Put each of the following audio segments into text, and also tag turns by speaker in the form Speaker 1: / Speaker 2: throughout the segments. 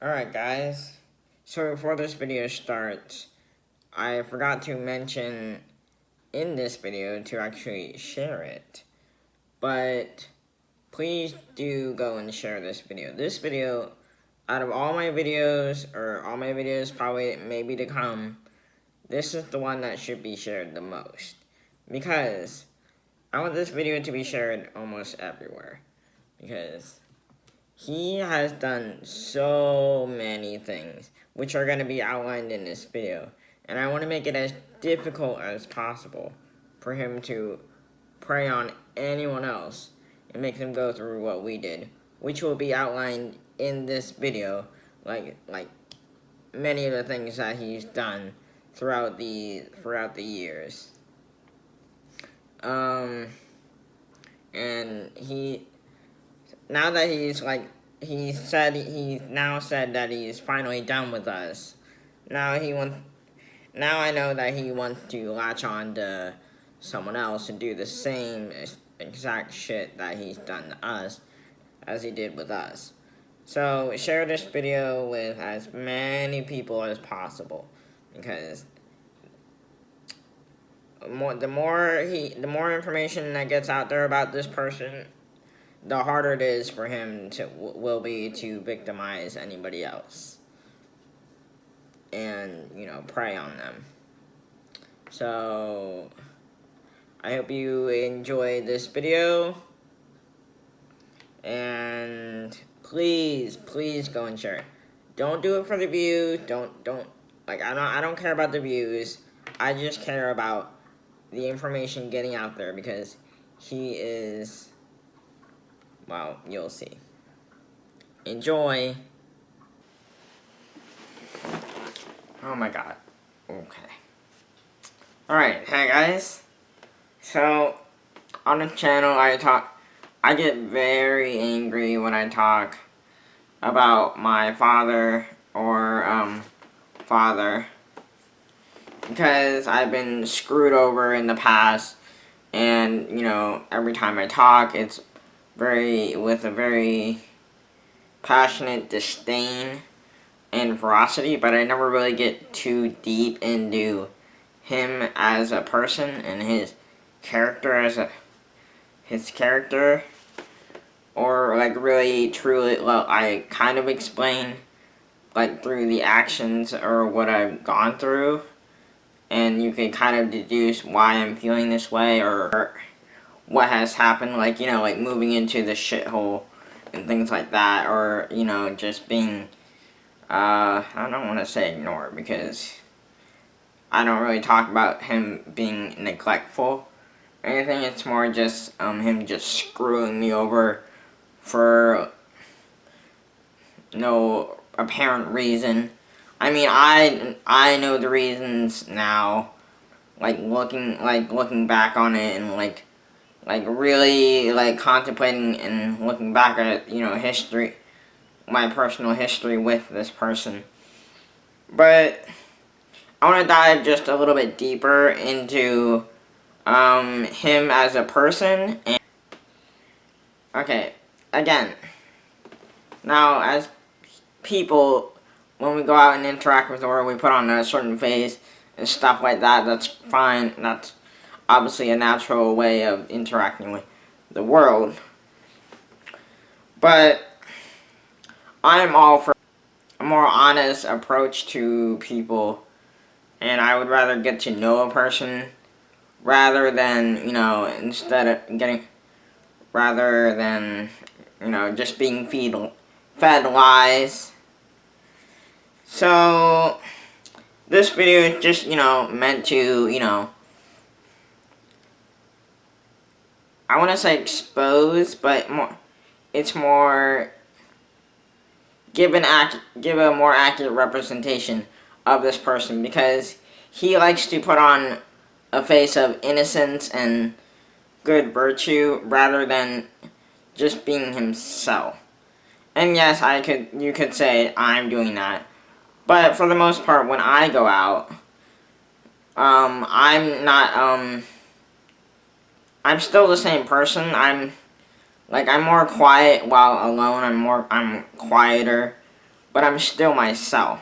Speaker 1: Alright guys, so before this video starts, I forgot to mention in this video to actually share it. But please do go and share this video. This video, out of all my videos, or all my videos probably maybe to come, this is the one that should be shared the most. Because I want this video to be shared almost everywhere. Because he has done so many things, which are going to be outlined in this video. And I want to make it as difficult as possible for him to prey on anyone else and make them go through what we did, which will be outlined in this video, like many of the things that he's done throughout the years. And he now that he's now said that he's finally done with us. Now I know that he wants to latch on to someone else and do the same exact shit that he's done to us as he did with us. So share this video with as many people as possible, because the more information that gets out there about this person, the harder it is for him will be to victimize anybody else and, prey on them. So I hope you enjoy this video, and please go and share it. Don't do it for the views. I don't care about the views. I just care about the information getting out there, because he is, well, you'll see. Enjoy. Oh my god. Okay. Alright, hey guys. So, on the channel I get very angry when I talk about my father or, father, because I've been screwed over in the past, and, every time I talk, it's with a very passionate disdain and ferocity, but I never really get too deep into him as a person and his character or really truly, well, I kind of explain through the actions or what I've gone through, and you can kind of deduce why I'm feeling this way or what has happened, like moving into the shithole and things like that, or, just being, I don't want to say ignored, because I don't really talk about him being neglectful or anything. It's more just, him just screwing me over for no apparent reason. I mean, I know the reasons now, looking back on it, and really contemplating and looking back at history, my personal history with this person. But I want to dive just a little bit deeper into him as a person. And okay, again, now as people, when we go out and interact with the world, we put on a certain face and stuff like that. That's fine. That's obviously a natural way of interacting with the world. But I'm all for a more honest approach to people, and I would rather get to know a person rather than, just being fed lies. So this video is just, meant to, I want to say expose, but it's more give a more accurate representation of this person, because he likes to put on a face of innocence and good virtue rather than just being himself. And yes, you could say I'm doing that, but for the most part, when I go out, I'm not, I'm still the same person. I'm more quiet while alone. I'm quieter but I'm still myself.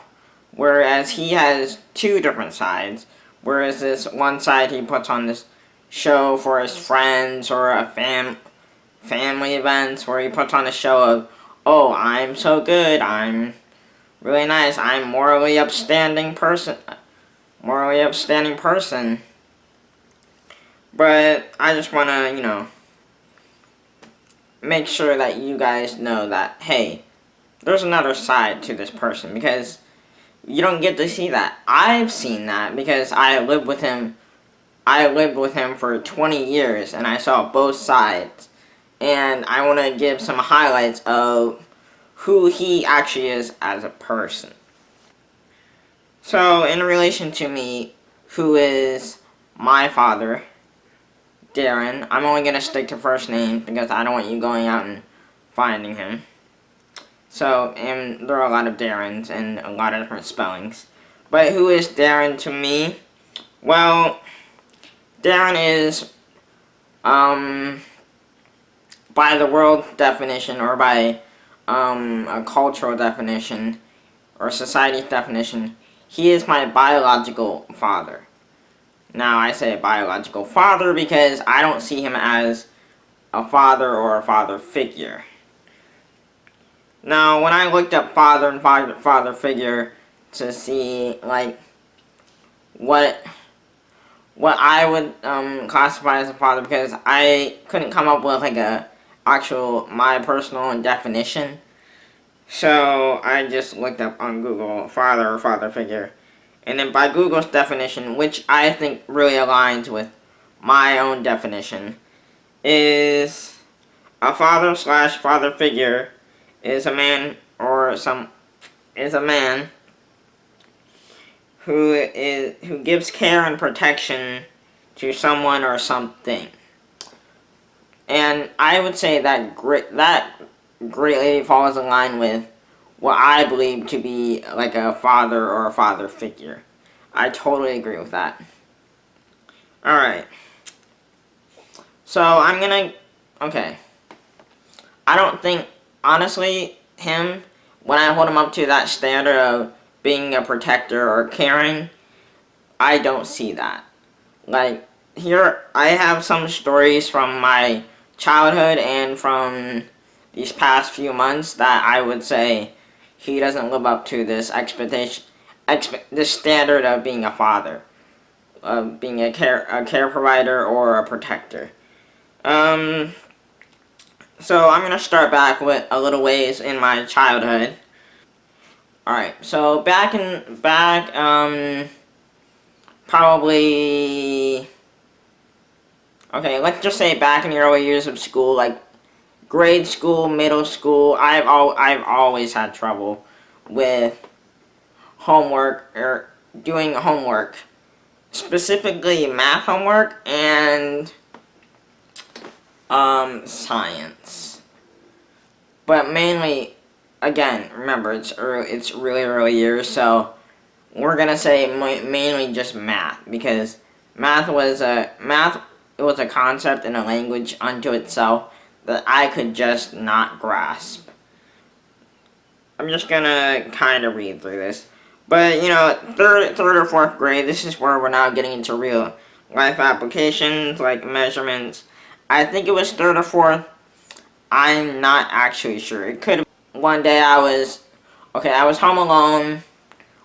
Speaker 1: Whereas he has two different sides. Whereas this one side he puts on this show for his friends or a family events where he puts on a show of, oh, I'm so good, I'm really nice, I'm morally upstanding person. But I just want to, make sure that you guys know that, hey, there's another side to this person, because you don't get to see that. I've seen that because I lived with him for 20 years and I saw both sides. And I want to give some highlights of who he actually is as a person. So, in relation to me, who is my father, Darren, I'm only going to stick to first name because I don't want you going out and finding him. So, and there are a lot of Darrens and a lot of different spellings. But who is Darren to me? Well, Darren is, by the world definition, or by a cultural definition, or society's definition, he is my biological father. Now, I say biological father because I don't see him as a father or a father figure. Now, when I looked up father and father figure to see, like, what I would classify as a father, because I couldn't come up with, like, my personal definition. So, I just looked up on Google, father or father figure. And then by Google's definition, which I think really aligns with my own definition, is a father/father figure is a man who gives care and protection to someone or something. And I would say that greatly falls in line with what I believe to be like a father or a father figure. I totally agree with that. Alright. So okay. I don't think, honestly, when I hold him up to that standard of being a protector or caring, I don't see that. Like, here, I have some stories from my childhood and from these past few months that I would say he doesn't live up to this this standard of being a father, of being a care provider or a protector. So I'm gonna start back with a little ways in my childhood. Alright, so probably, okay, let's just say back in the early years of school, like grade school, middle school, I've always had trouble with homework or doing homework, specifically math homework and science. But mainly, again, remember it's really early years, so we're gonna say mainly just math, because math was a concept and a language unto itself that I could just not grasp. I'm just gonna kind of read through this. But, third or fourth grade, this is where we're now getting into real life applications, like measurements. I think it was third or fourth. I'm not actually sure. It could have been. One day I was home alone.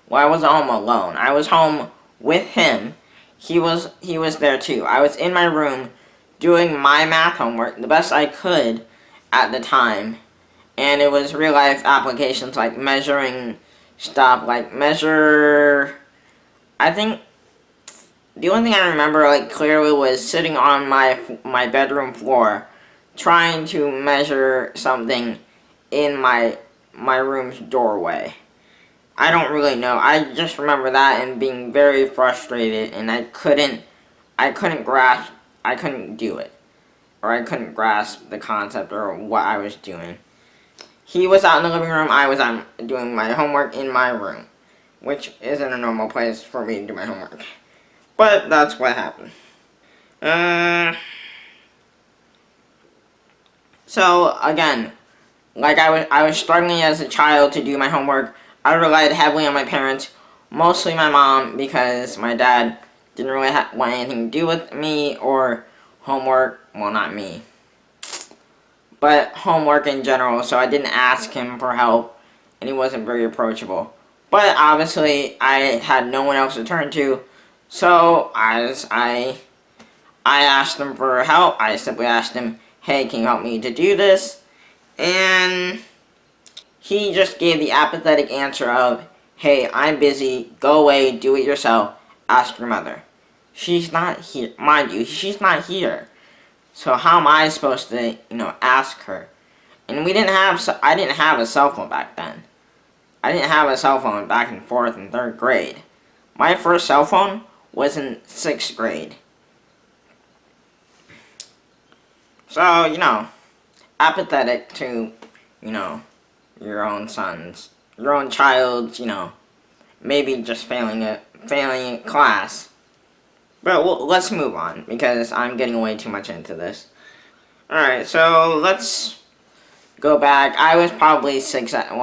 Speaker 1: Well, I wasn't home alone. I was home with him. He was there too. I was in my room doing my math homework the best I could at the time. And it was real life applications like measuring stuff, like I think the only thing I remember like clearly was sitting on my bedroom floor trying to measure something in my room's doorway. I don't really know. I just remember that and being very frustrated, and I couldn't do it. Or I couldn't grasp the concept or what I was doing. He was out in the living room, I was out doing my homework in my room, which isn't a normal place for me to do my homework. But that's what happened. So, again, like I was struggling as a child to do my homework. I relied heavily on my parents, mostly my mom, because my dad didn't really want anything to do with me or homework. Well, not me, but homework in general. So I didn't ask him for help, and he wasn't very approachable. But obviously, I had no one else to turn to, so as I asked him for help. I simply asked him, "Hey, can you help me to do this?" And he just gave the apathetic answer of, "Hey, I'm busy. Go away. Do it yourself. Ask your mother." She's not here. Mind you, she's not here. So how am I supposed to, ask her? And I didn't have a cell phone back then. I didn't have a cell phone back in 4th and 3rd grade. My first cell phone was in 6th grade. So, apathetic to, your own child's, maybe just failing class. But let's move on, because I'm getting way too much into this. Alright, so let's go back. I was probably 6, 7,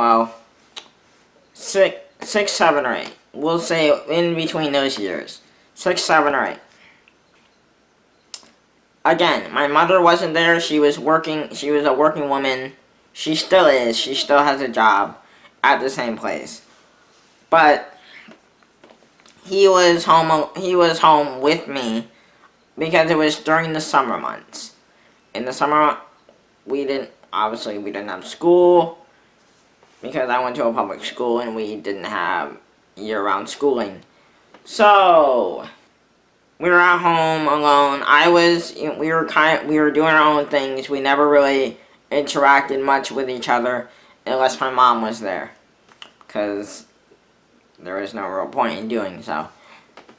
Speaker 1: or 8. We'll say in between those years. 6, 7, or 8. Again, my mother wasn't there. She was working. She was a working woman. She still is. She still has a job at the same place. But he was home with me because it was during the summer months. In the summer, we didn't have school because I went to a public school and we didn't have year-round schooling. So we were at home alone. We were doing our own things. We never really interacted much with each other unless my mom was there, because there was no real point in doing so.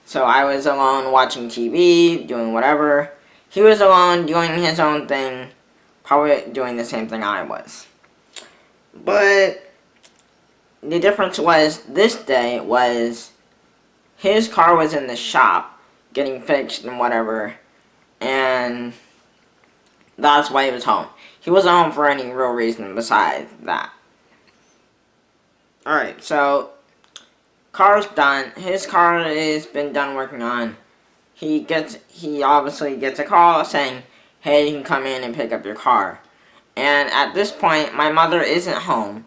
Speaker 1: So I was alone watching TV, doing whatever. He was alone doing his own thing, probably doing the same thing I was. But the difference was, this day was, his car was in the shop getting fixed and whatever, and that's why he was home. He wasn't home for any real reason besides that. Alright, so car's done. His car has been done working on. He obviously gets a call saying, "Hey, you can come in and pick up your car." And at this point, my mother isn't home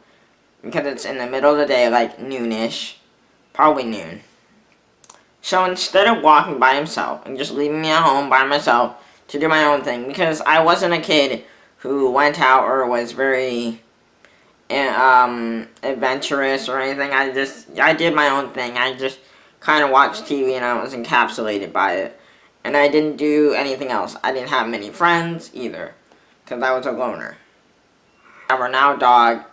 Speaker 1: because it's in the middle of the day, like noonish, probably noon. So instead of walking by himself and just leaving me at home by myself to do my own thing, because I wasn't a kid who went out or was very adventurous or anything. I did my own thing. I just kind of watched TV and I was encapsulated by it. And I didn't do anything else. I didn't have many friends either, because I was a loner. I have our now dog,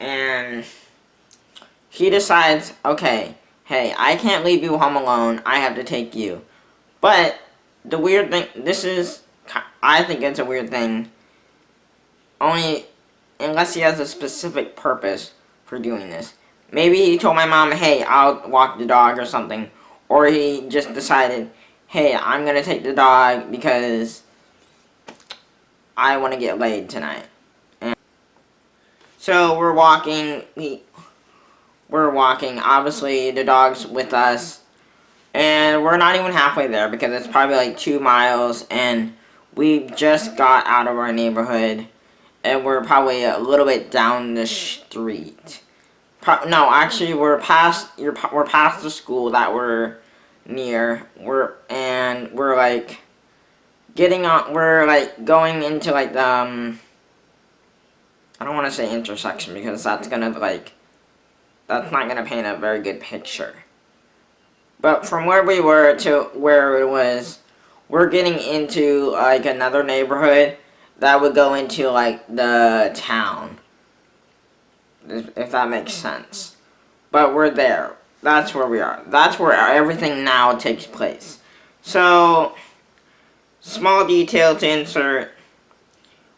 Speaker 1: and he decides, okay, hey, I can't leave you home alone. I have to take you. But the weird thing, I think it's a weird thing, only unless he has a specific purpose for doing this. Maybe he told my mom, hey, I'll walk the dog or something. Or he just decided, hey, I'm going to take the dog because I want to get laid tonight. And so we're walking. Obviously, the dog's with us. And we're not even halfway there because it's probably like 2 miles. And we just got out of our neighborhood. And we're probably a little bit down the street. No, actually, we're past the school that we're near. We're like going into like the I don't want to say intersection because that's not gonna paint a very good picture. But from where we were to where it was, we're getting into like another neighborhood that would go into like the town, if that makes sense. But we're there. That's where we are. That's where everything now takes place. So, small detail to insert,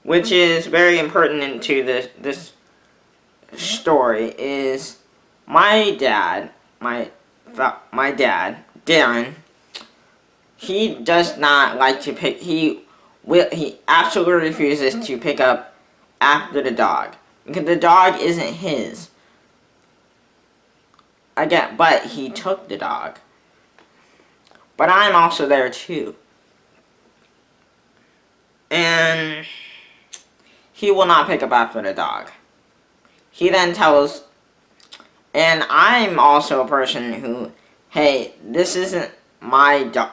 Speaker 1: which is very important to this story, is my dad, Darren, he does not like to pick, he absolutely refuses to pick up after the dog. Because the dog isn't his. Again, but he took the dog. But I'm also there too. And he will not pick up after the dog. He then tells, and I'm also a person who, hey, this isn't my dog.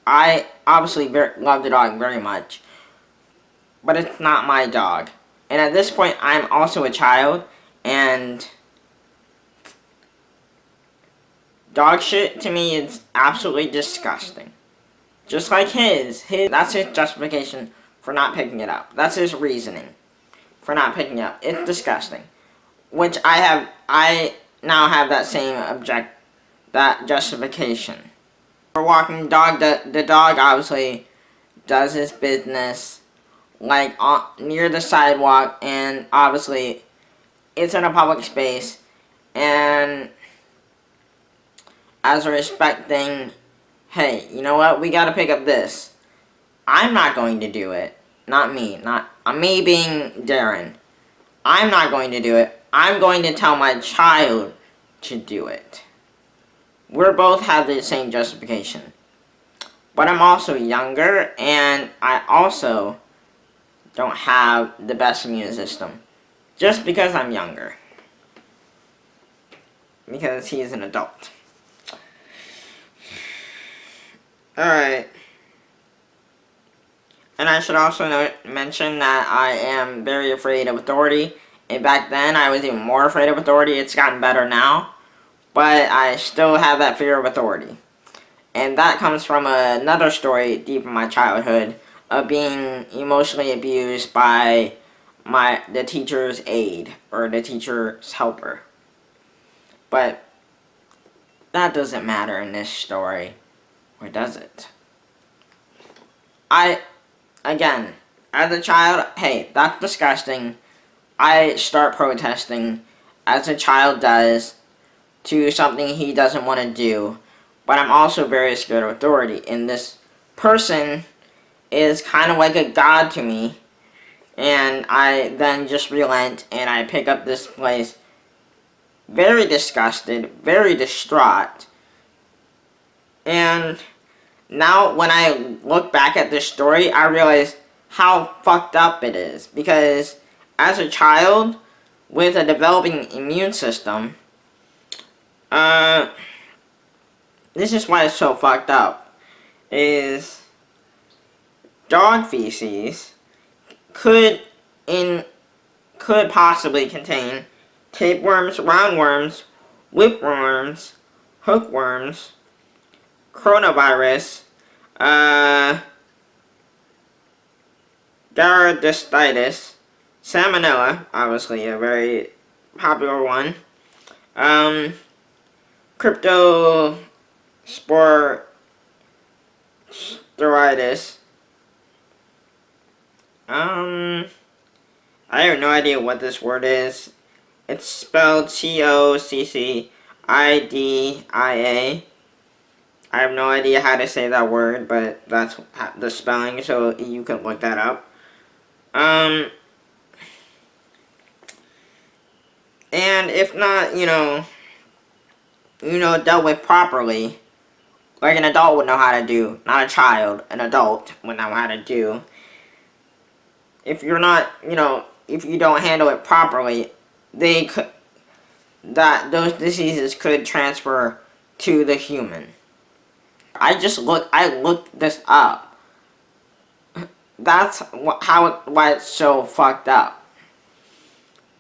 Speaker 1: I obviously love the dog very much, but it's not my dog. And at this point, I'm also a child, and dog shit to me is absolutely disgusting. Just like that's his justification for not picking it up. That's his reasoning for not picking it up. It's disgusting. Which I now have that same that justification. For walking the dog, the dog obviously does his business, like near the sidewalk, and obviously it's in a public space, and as a respect thing, hey, you know what, we gotta pick up this. I'm not going to do it. Not me. Not me being Darren. I'm not going to do it. I'm going to tell my child to do it. We're both have the same justification. But I'm also younger, and I also don't have the best immune system. Just because I'm younger. Because he's an adult. Alright. And I should also mention that I am very afraid of authority. And back then, I was even more afraid of authority. It's gotten better now. But I still have that fear of authority. And that comes from another story deep in my childhood of being emotionally abused by the teacher's aide or the teacher's helper. But that doesn't matter in this story. Or does it? Again, as a child, hey, that's disgusting. I start protesting, as a child does, to something he doesn't want to do. But I'm also very scared of authority. And this person is kind of like a god to me. And I then just relent and I pick up this place very disgusted, very distraught. And now when I look back at this story, I realize how fucked up it is. Because as a child with a developing immune system, this is why it's so fucked up, is dog feces could possibly contain tapeworms, roundworms, whipworms, hookworms, coronavirus, Gardastitis, salmonella, obviously a very popular one, cryptosporiditis. I have no idea what this word is. It's spelled Coccidia. I have no idea how to say that word, but that's the spelling, so you can look that up. And if not, dealt with properly, like an adult would know how to do, not a child, an adult would know how to do. If you're not, if you don't handle it properly, those diseases could transfer to the human. I looked this up. That's why it's so fucked up.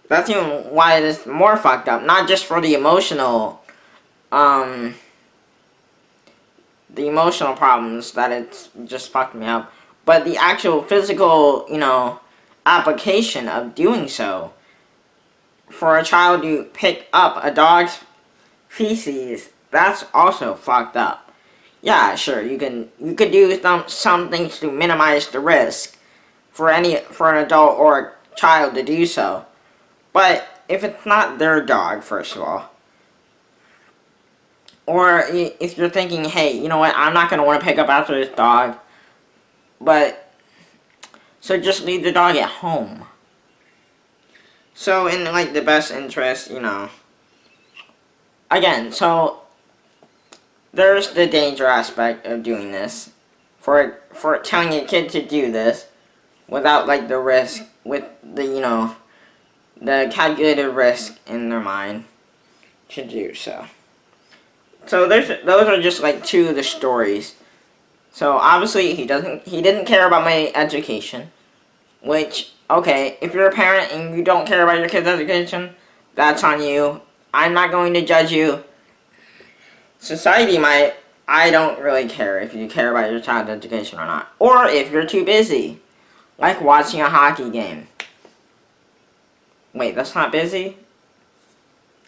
Speaker 1: That's even why it is more fucked up. Not just for the emotional problems that it's just fucked me up, but the actual physical, application of doing so. For a child to pick up a dog's feces, that's also fucked up. Yeah, sure, you could do some things to minimize the risk for an adult or a child to do so. But if it's not their dog, first of all, or if you're thinking, hey, you know what, I'm not going to want to pick up after this dog, so just leave the dog at home. So in like the best interest, again, so there's the danger aspect of doing this. For telling a kid to do this without like the risk, with the the calculated risk in their mind to do so. So those are just like two of the stories. So obviously he didn't care about my education, which, okay, if you're a parent and you don't care about your kid's education, that's on you. I'm not going to judge you. Society might. I don't really care if you care about your child's education or not. Or if you're too busy, like watching a hockey game. Wait, that's not busy?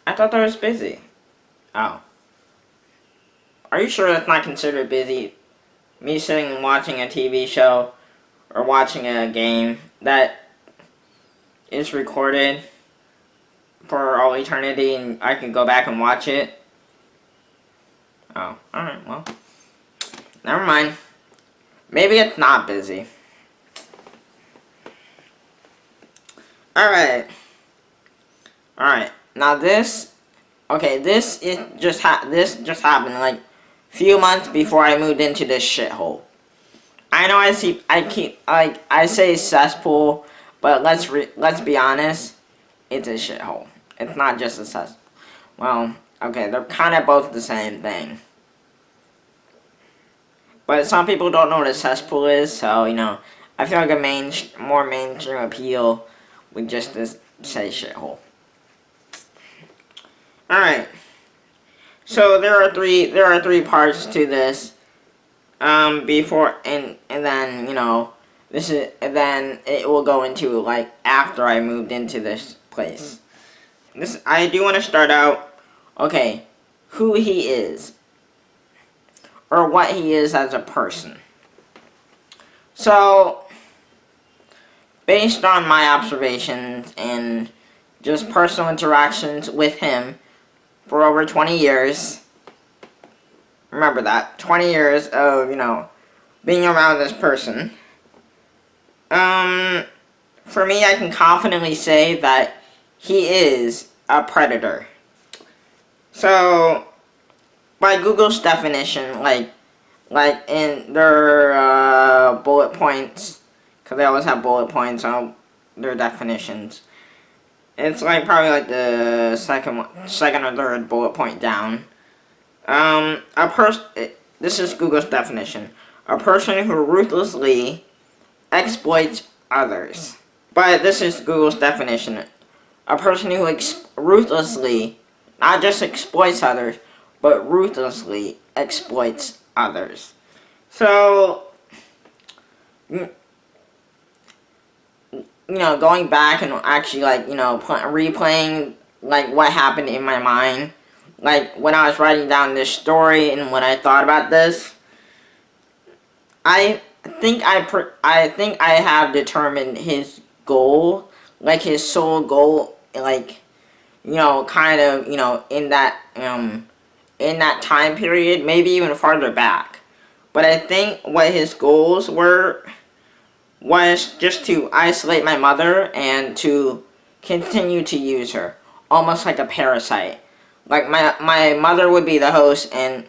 Speaker 1: I thought that was busy. Oh. Are you sure that's not considered busy? Me sitting and watching a TV show or watching a game that is recorded for all eternity and I can go back and watch it? Oh, alright, well. Never mind. Maybe it's not busy. Alright. Alright. Now this just happened like few months before I moved into this shithole. I know I say cesspool, but let's be honest, it's a shithole. It's not just a cesspool. Well, okay, they're kind of both the same thing. But some people don't know what a cesspool is, so I feel like a more mainstream appeal would just say shithole. All right. So there are three parts to this. Before and then then it will go into like after I moved into this place. I do want to start out. Okay, who he is or what he is as a person. So based on my observations and just personal interactions with him for over 20 years. Remember that. 20 years of, being around this person. For me, I can confidently say that he is a predator. So, by Google's definition, like in their bullet points, because they always have bullet points on their definitions. It's like probably like the second or third bullet point down. This is Google's definition. A person who ruthlessly exploits others. But this is Google's definition. A person who ruthlessly, not just exploits others, but ruthlessly exploits others. So, going back and actually replaying like what happened in my mind, like when I was writing down this story and when I thought about this, I think I have determined his goal, like his sole goal, like kind of in that time period, maybe even farther back. But I think what his goals were was just to isolate my mother and to continue to use her, almost like a parasite. Like my mother would be the host and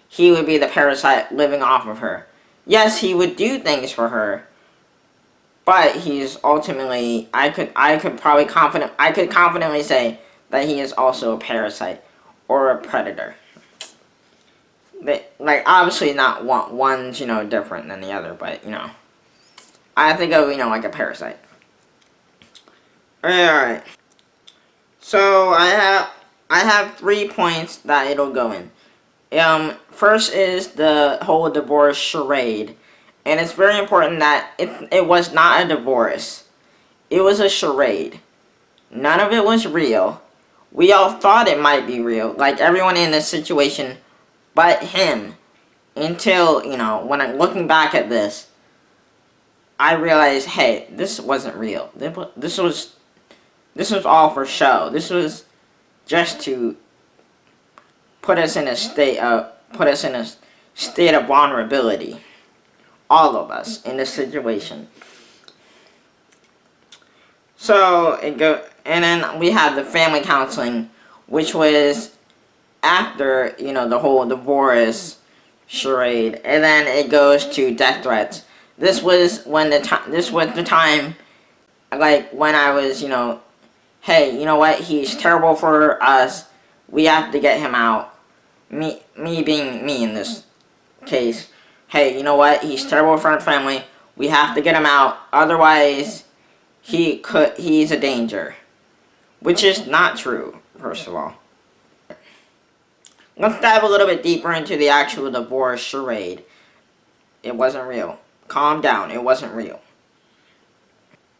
Speaker 1: he would be the parasite living off of her. Yes, he would do things for her, but he's ultimately, I could confidently say that he is also a parasite or a predator. Like obviously not one's different than the other, but I think of like a parasite. Alright. So I have 3 points that it'll go in. First is the whole divorce charade. And it's very important that it was not a divorce. It was a charade. None of it was real. We all thought it might be real, like everyone in this situation but him. Until, when I'm looking back at this, I realized, hey, this wasn't real. This was all for show. This was just to put us in a state of vulnerability. All of us in this situation. So And then we have the family counseling, which was after, the whole divorce charade. And then it goes to death threats. This was the time, like, when I was, hey, you know what, he's terrible for us. We have to get him out. Me being me in this case. Hey, you know what, he's terrible for our family. We have to get him out. Otherwise, he's a danger. Which is not true, first of all. Let's dive a little bit deeper into the actual divorce charade. It wasn't real. Calm down, it wasn't real.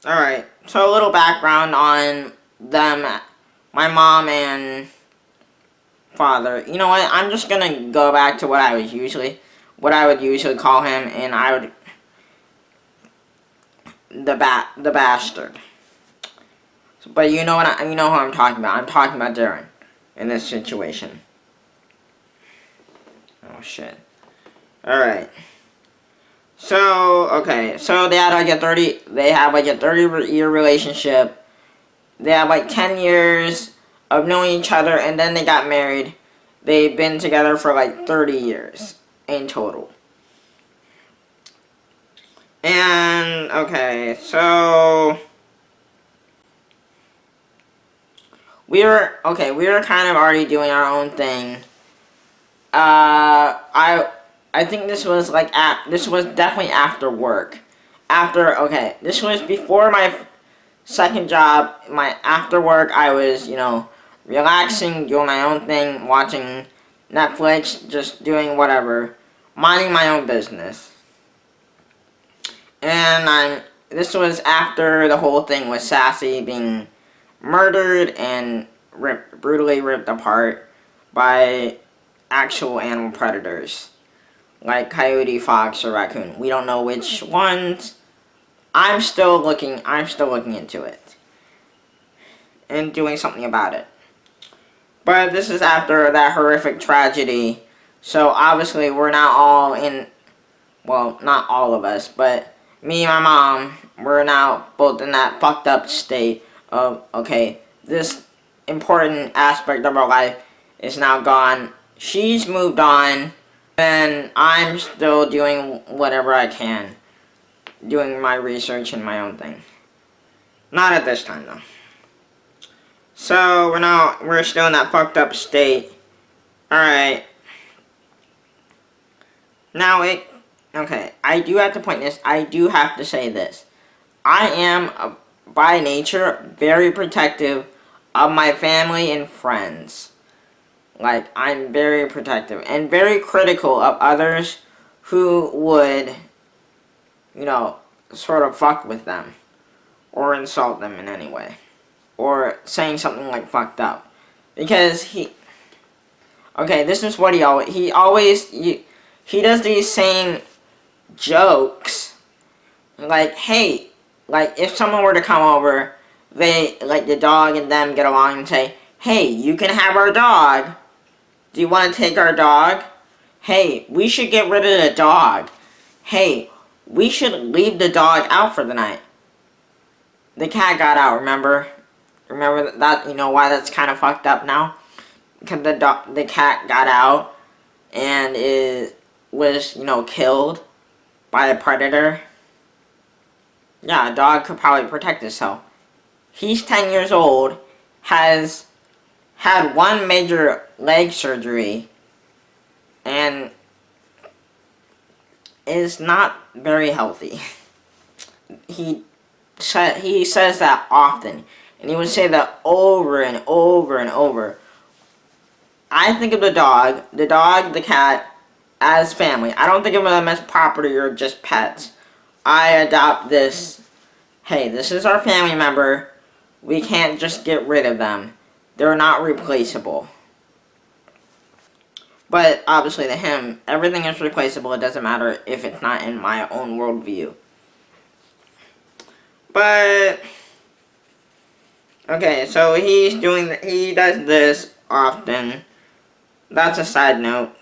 Speaker 1: Alright, so a little background on them, my mom and father. You know what, I'm just gonna go back to what I would usually call him, and the bastard. But you know what, you know who I'm talking about. I'm talking about Darren in this situation. Oh shit. Alright. So, okay, so they have like a 30-year relationship. They have like 10 years of knowing each other, and then they got married. They've been together for like 30 years in total. And, okay, so we were kind of already doing our own thing. I think this was like this was definitely after work. This was before my second job. After work, I was, relaxing, doing my own thing, watching Netflix, just doing whatever, minding my own business. And this was after the whole thing with Sassy being murdered and brutally ripped apart by actual animal predators, like coyote, fox, or raccoon. We don't know which ones. I'm still looking into it and doing something about it. But this is after that horrific tragedy, so obviously we're not all in, well, not all of us, but me and my mom, we're now both in that fucked up state of, okay, this important aspect of our life is now gone. She's moved on, and I'm still doing whatever I can, doing my research and my own thing. Not at this time, though. So, we're still in that fucked up state. Alright. Now, okay, I do have to say this. I am, by nature, very protective of my family and friends. Like, I'm very protective and very critical of others who would, sort of fuck with them or insult them in any way, or saying something like fucked up. Because this is what he does these same jokes, like, hey, like, if someone were to come over, the dog and them get along and say, hey, you can have our dog. Do you want to take our dog? Hey, we should get rid of the dog. Hey, we should leave the dog out for the night. The cat got out, remember? Remember that, why that's kind of fucked up now? Because the cat got out and was, killed by a predator. Yeah, a dog could probably protect itself. He's 10 years old, has had one major leg surgery, and is not very healthy. He says that often, and he would say that over and over and over. I think of the dog, the cat, as family. I don't think of them as property or just pets. I adopt this, hey, this is our family member. We can't just get rid of them. They're not replaceable. But obviously to him, everything is replaceable. It doesn't matter if it's not in my own worldview. But okay, so he does this often. That's a side note.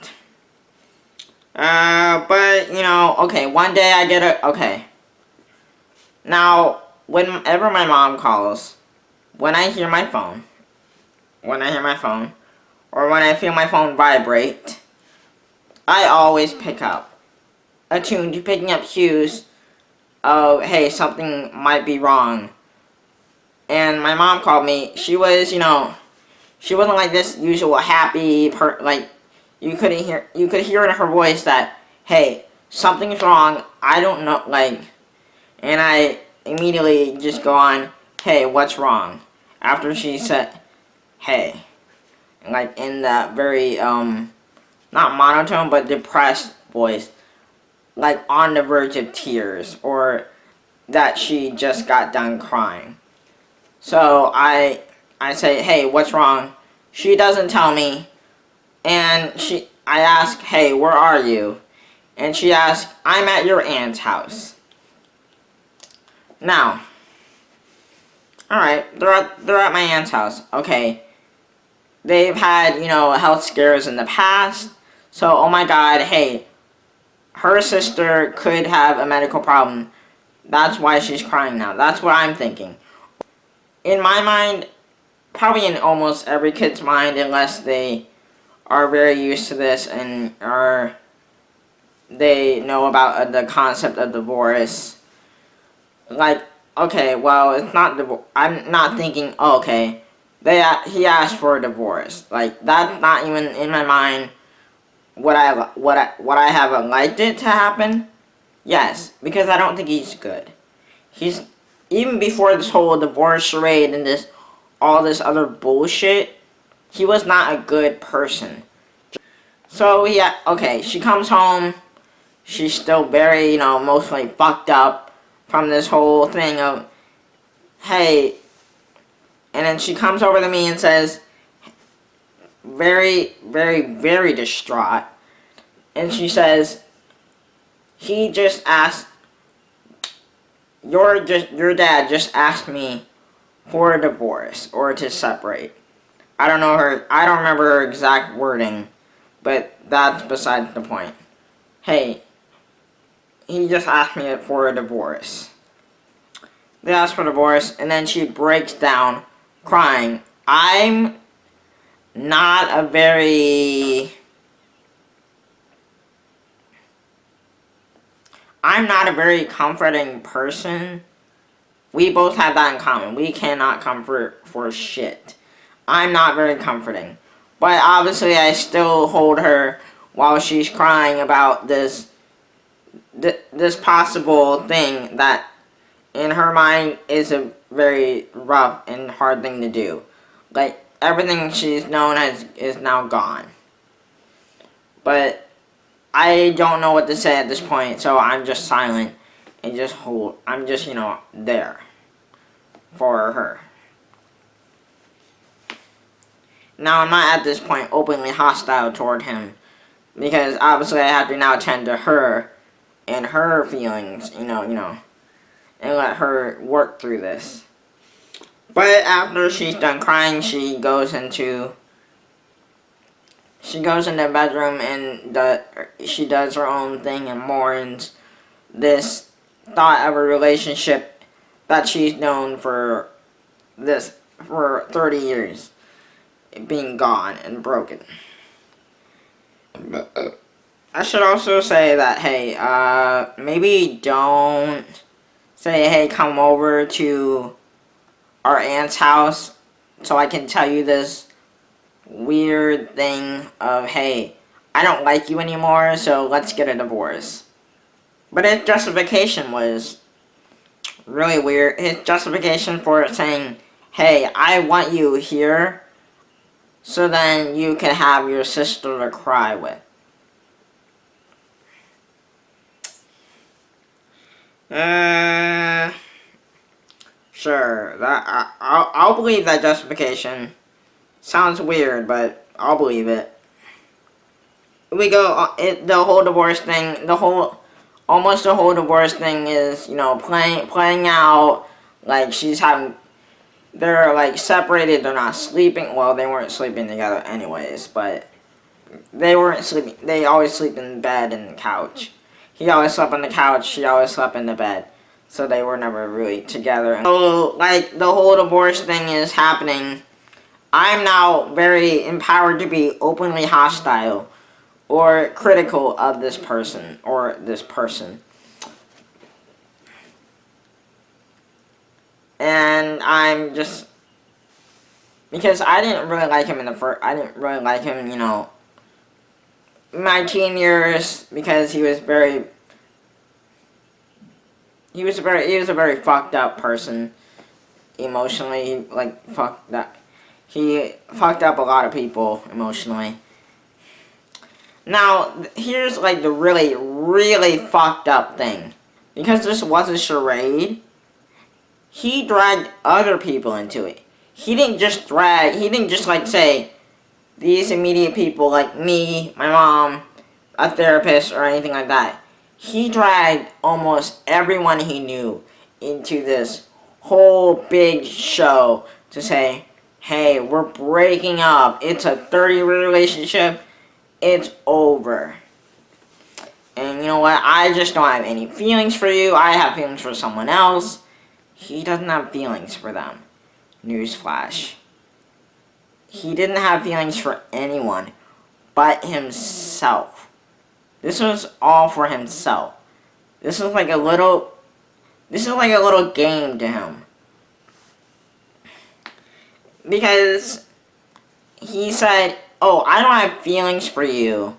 Speaker 1: But okay, one day I get okay. Now, whenever my mom calls, when I hear my phone, or when I feel my phone vibrate, I always pick up, attuned to picking up cues of, hey, something might be wrong. And my mom called me. She was, she wasn't like this usual happy, like, you could hear in her voice that, hey, something's wrong, I don't know, like, and I immediately just go on, hey, what's wrong? After she said, hey, like, in that very, not monotone, but depressed voice, like, on the verge of tears, or that she just got done crying. So I say, hey, what's wrong? She doesn't tell me, and I ask, hey, where are you? And she asks, I'm at your aunt's house. Now, alright, they're at my aunt's house. Okay, they've had, health scares in the past, so, oh my god, hey, her sister could have a medical problem. That's why she's crying now. That's what I'm thinking. In my mind, probably in almost every kid's mind, unless they are very used to this and they know about the concept of divorce. Like, okay, well, it's not divorce. I'm not thinking, oh, okay, he asked for a divorce. Like, that's not even in my mind. Would I have liked it to happen? Yes, because I don't think he's good. He's, even before this whole divorce charade and all this other bullshit, he was not a good person. So, yeah, okay, she comes home, she's still very, emotionally fucked up from this whole thing of, hey, and then she comes over to me and says, very, very, very distraught, and she says, he just asked, your dad just asked me for a divorce or to separate. I don't remember her exact wording, but that's besides the point. Hey, he just asked me for a divorce. They asked for a divorce, and then she breaks down crying. I'm not a very comforting person. We both have that in common. We cannot comfort for shit. I'm not very comforting. But obviously I still hold her while she's crying about this possible thing that in her mind is a very rough and hard thing to do. Like, everything she's known as is now gone. But I don't know what to say at this point, so I'm just silent and I'm just, there for her. Now, I'm not at this point openly hostile toward him, because obviously I have to now tend to her and her feelings, and let her work through this. But after she's done crying, she goes into the bedroom and she does her own thing and mourns this thought of a relationship that she's known for 30 years being gone and broken. I should also say that, hey, maybe don't say, hey, come over to our aunt's house so I can tell you this weird thing of, hey, I don't like you anymore, so let's get a divorce. But his justification was really weird. His justification for saying, hey, I want you here so then you can have your sister to cry with. Sure, I'll believe that justification. Sounds weird, but I'll believe it. We go, the whole divorce thing, almost the whole divorce thing is, playing out, like they're like separated, they're not sleeping, well, they weren't sleeping together anyways, but they weren't sleeping, they always sleep in bed and the couch. He always slept on the couch, she always slept in the bed. So they were never really together. So, like, the whole divorce thing is happening. I'm now very empowered to be openly hostile or critical of this person or this person. And I'm just, because I didn't really like him I didn't really like him, you know, in my teen years, because he was a very fucked up person emotionally. He fucked up a lot of people emotionally. Now, here's like the really, really fucked up thing. Because this was a charade, he dragged other people into it. He didn't just like say, these immediate people like me, my mom, a therapist, or anything like that. He dragged almost everyone he knew into this whole big show to say, hey, we're breaking up. It's a 30-year relationship. It's over. And you know what? I just don't have any feelings for you. I have feelings for someone else. He doesn't have feelings for them. Newsflash. He didn't have feelings for anyone but himself. This was all for himself. This is like a little game to him. Because he said, oh, I don't have feelings for you.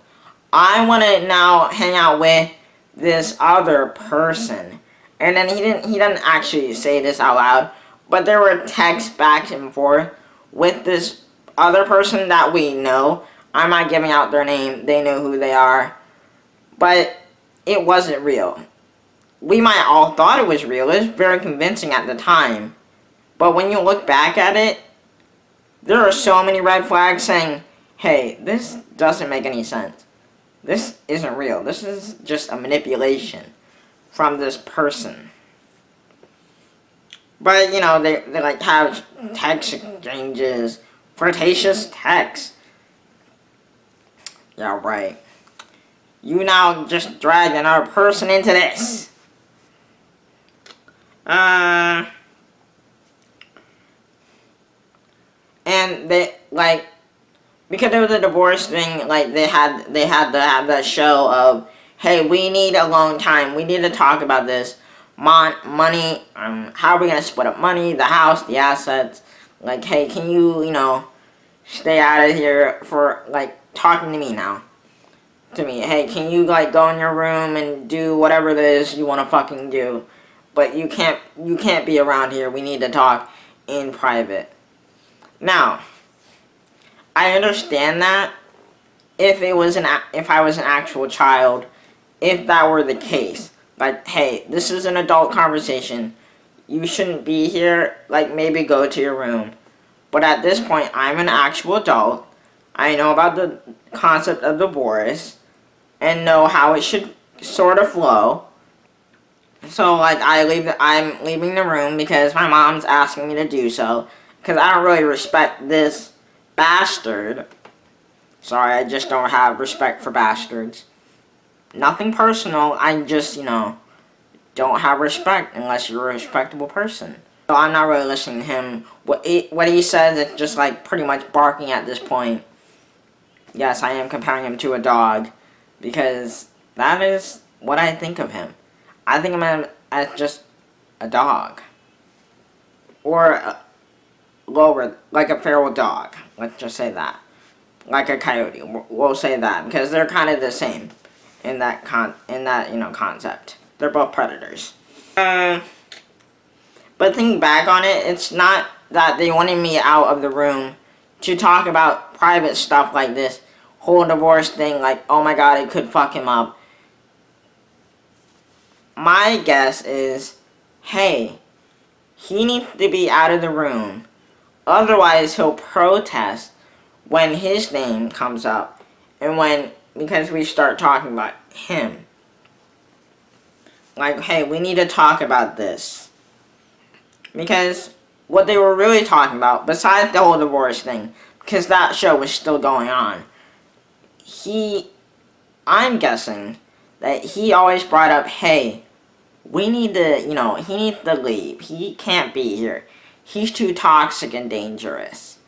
Speaker 1: I want to now hang out with this other person. And then he didn't actually say this out loud, but there were texts back and forth with this other person that we know. I'm not giving out their name. They know who they are. But it wasn't real. We might all thought it was real. It was very convincing at the time. But when you look back at it, there are so many red flags saying, hey, this doesn't make any sense. This isn't real. This is just a manipulation from this person. But, you know, they like have text exchanges, flirtatious texts. Yeah, right. You now just dragged another person into this. And they, like, because there was a divorce thing, like, they had to have that show of, hey, we need alone time. We need to talk about this. Money, how are we going to split up money, the house, the assets. Like, hey, can you, you know, stay out of here for, like, talking to me now. To me, hey, can you, like, go in your room and do whatever it is you want to fucking do. But you can't be around here. We need to talk in private. Now, I understand that if I was an actual child, if that were the case. Like, hey, this is an adult conversation. You shouldn't be here. Like, maybe go to your room. But at this point, I'm an actual adult. I know about the concept of divorce and know how it should sort of flow. So, like, I'm leaving the room because my mom's asking me to do so. Because I don't really respect this bastard. Sorry, I just don't have respect for bastards. Nothing personal, I just, you know, don't have respect unless you're a respectable person. So I'm not really listening to him. What he says is just, like, pretty much barking at this point. Yes, I am comparing him to a dog. Because that is what I think of him. I think of him as just a dog. Or lower, like a feral dog. Let's just say that. Like a coyote. We'll say that. Because they're kind of the same. In that you know, concept. They're both predators. But thinking back on it, it's not that they wanted me out of the room to talk about private stuff like this whole divorce thing, like, oh my god, it could fuck him up. My guess is, hey, he needs to be out of the room. Otherwise, he'll protest when his name comes up. And because we start talking about him. Like, hey, we need to talk about this. Because what they were really talking about, besides the whole divorce thing, because that show was still going on, I'm guessing that he always brought up, hey, we need to, he needs to leave. He can't be here. He's too toxic and dangerous.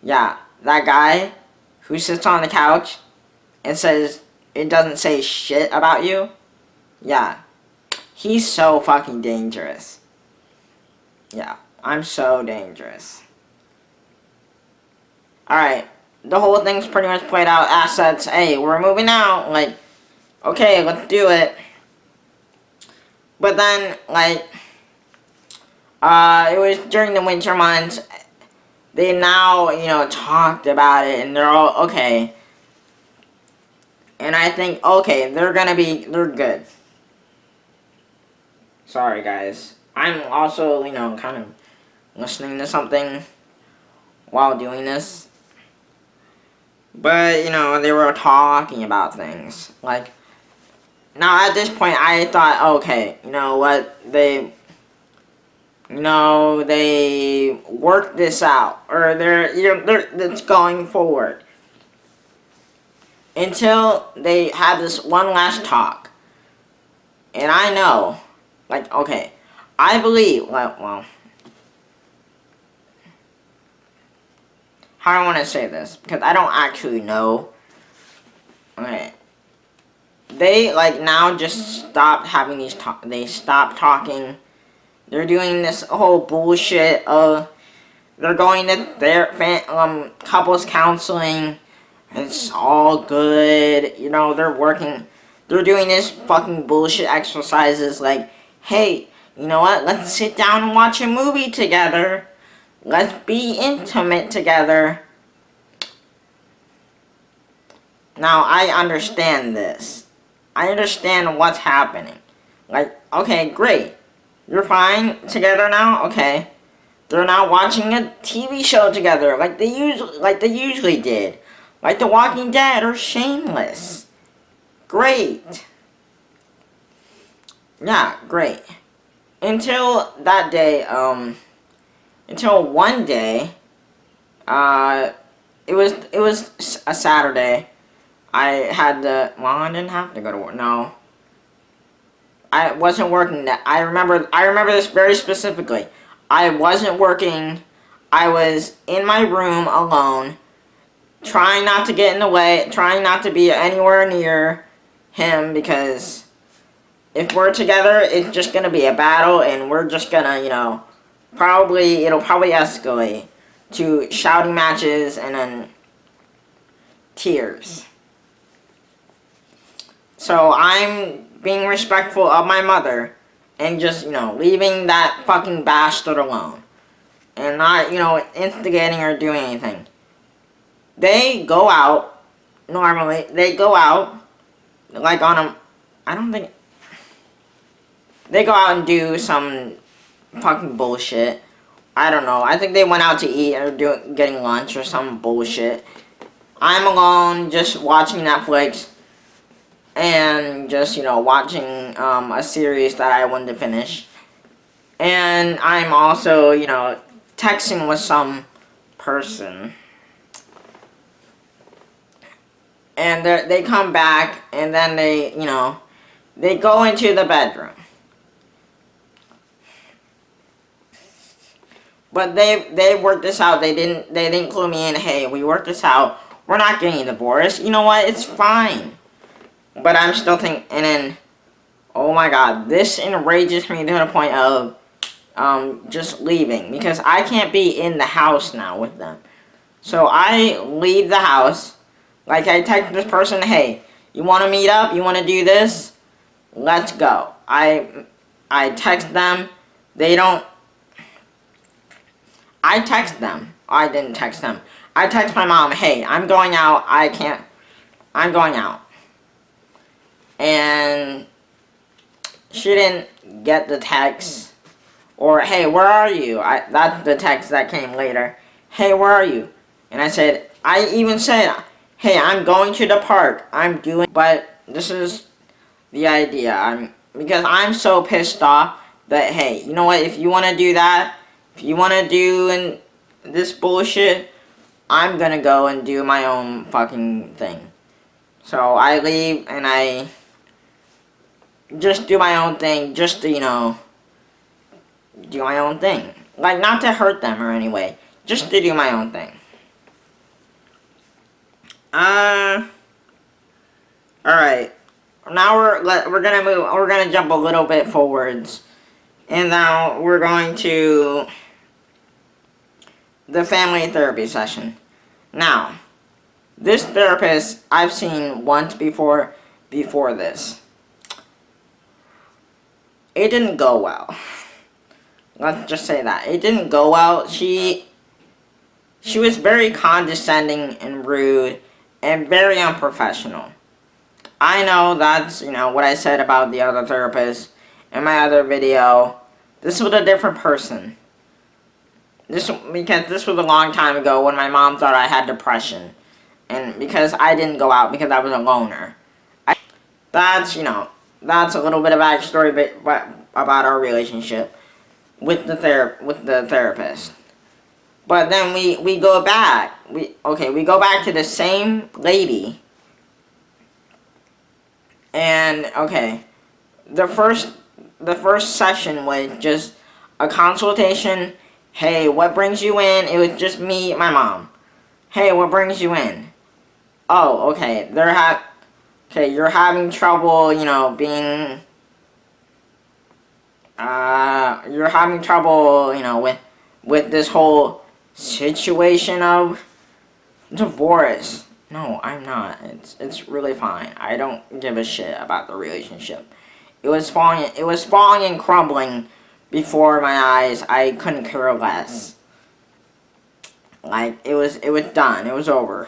Speaker 1: Yeah, that guy who sits on the couch and says it doesn't say shit about you. Yeah, he's so fucking dangerous. Yeah, I'm so dangerous. Alright, the whole thing's pretty much played out. Assets, hey, we're moving out. Like, okay, let's do it. But then, like, it was during the winter months. They now, talked about it, and they're all, okay. And I think, okay, they're good. Sorry, guys. I'm also, kind of listening to something while doing this. But, they were talking about things. Like, now at this point, I thought, okay, you know what, they worked this out. Or it's going forward. Until they have this one last talk. And I know, like, okay, I believe, well, how do I want to say this? Because I don't actually know. Okay. They, like, now just stopped having these they stopped talking. They're doing this whole bullshit of, they're going to their couples counseling. It's all good. They're doing this fucking bullshit exercises like, hey, you know what? Let's sit down and watch a movie together. Let's be intimate together. Now, I understand this. I understand what's happening. Like, okay, great. You're fine together now? Okay. They're now watching a TV show together like they usually did. Like The Walking Dead or Shameless. Great. Yeah, great. Until that day, until one day, it was a Saturday. I didn't have to go to work. No. I wasn't working that. I remember this very specifically. I wasn't working. I was in my room alone, trying not to get in the way, trying not to be anywhere near him, because if we're together, it's just gonna be a battle, and we're just gonna, it'll probably escalate to shouting matches and then tears. So I'm being respectful of my mother and just, leaving that fucking bastard alone. And not, instigating or doing anything. They go out, normally, like on a, they go out and do some fucking bullshit. I don't know, I think they went out to eat or getting lunch or some bullshit. I'm alone, just watching Netflix. And just, watching a series that I wanted to finish. And I'm also, texting with some person. And they come back, and then they go into the bedroom. But they worked this out. They didn't clue me in. Hey, we worked this out. We're not getting divorced. You know what? It's fine. But I'm still thinking, and then, oh my god, this enrages me to the point of just leaving, because I can't be in the house now with them. So I leave the house, like I text this person, hey, you want to meet up? You want to do this? Let's go. I text them. They don't. I text them. I didn't text them. I text my mom, hey, I'm going out. I'm going out. And she didn't get the text. Or, hey, where are you? That's the text that came later. Hey, where are you? And I even said, hey, I'm going to the park. But this is the idea. Because I'm so pissed off that, hey, you know what? If you want to do that, if you want to do this bullshit, I'm going to go and do my own fucking thing. So I leave, and just do my own thing, just to, do my own thing. Like, not to hurt them or anyway, just to do my own thing. Alright. Now we're gonna jump a little bit forwards. And now we're going to the family therapy session. Now, this therapist I've seen once before this. It didn't go well. Let's just say that. It didn't go well. She was very condescending and rude and very unprofessional. I know that's, what I said about the other therapist in my other video. This was a different person. Because this was a long time ago when my mom thought I had depression. And because I didn't go out because I was a loner. That's a little bit of backstory about our relationship with the therapist. But then we go back. We go back to the same lady. And the first session was just a consultation. Hey, what brings you in? It was just me and my mom. Hey, what brings you in? Oh, okay. You're having trouble, being you're having trouble, with this whole situation of divorce. No, I'm not. It's really fine. I don't give a shit about the relationship. It was falling and crumbling before my eyes. I couldn't care less. Like, it was done. It was over.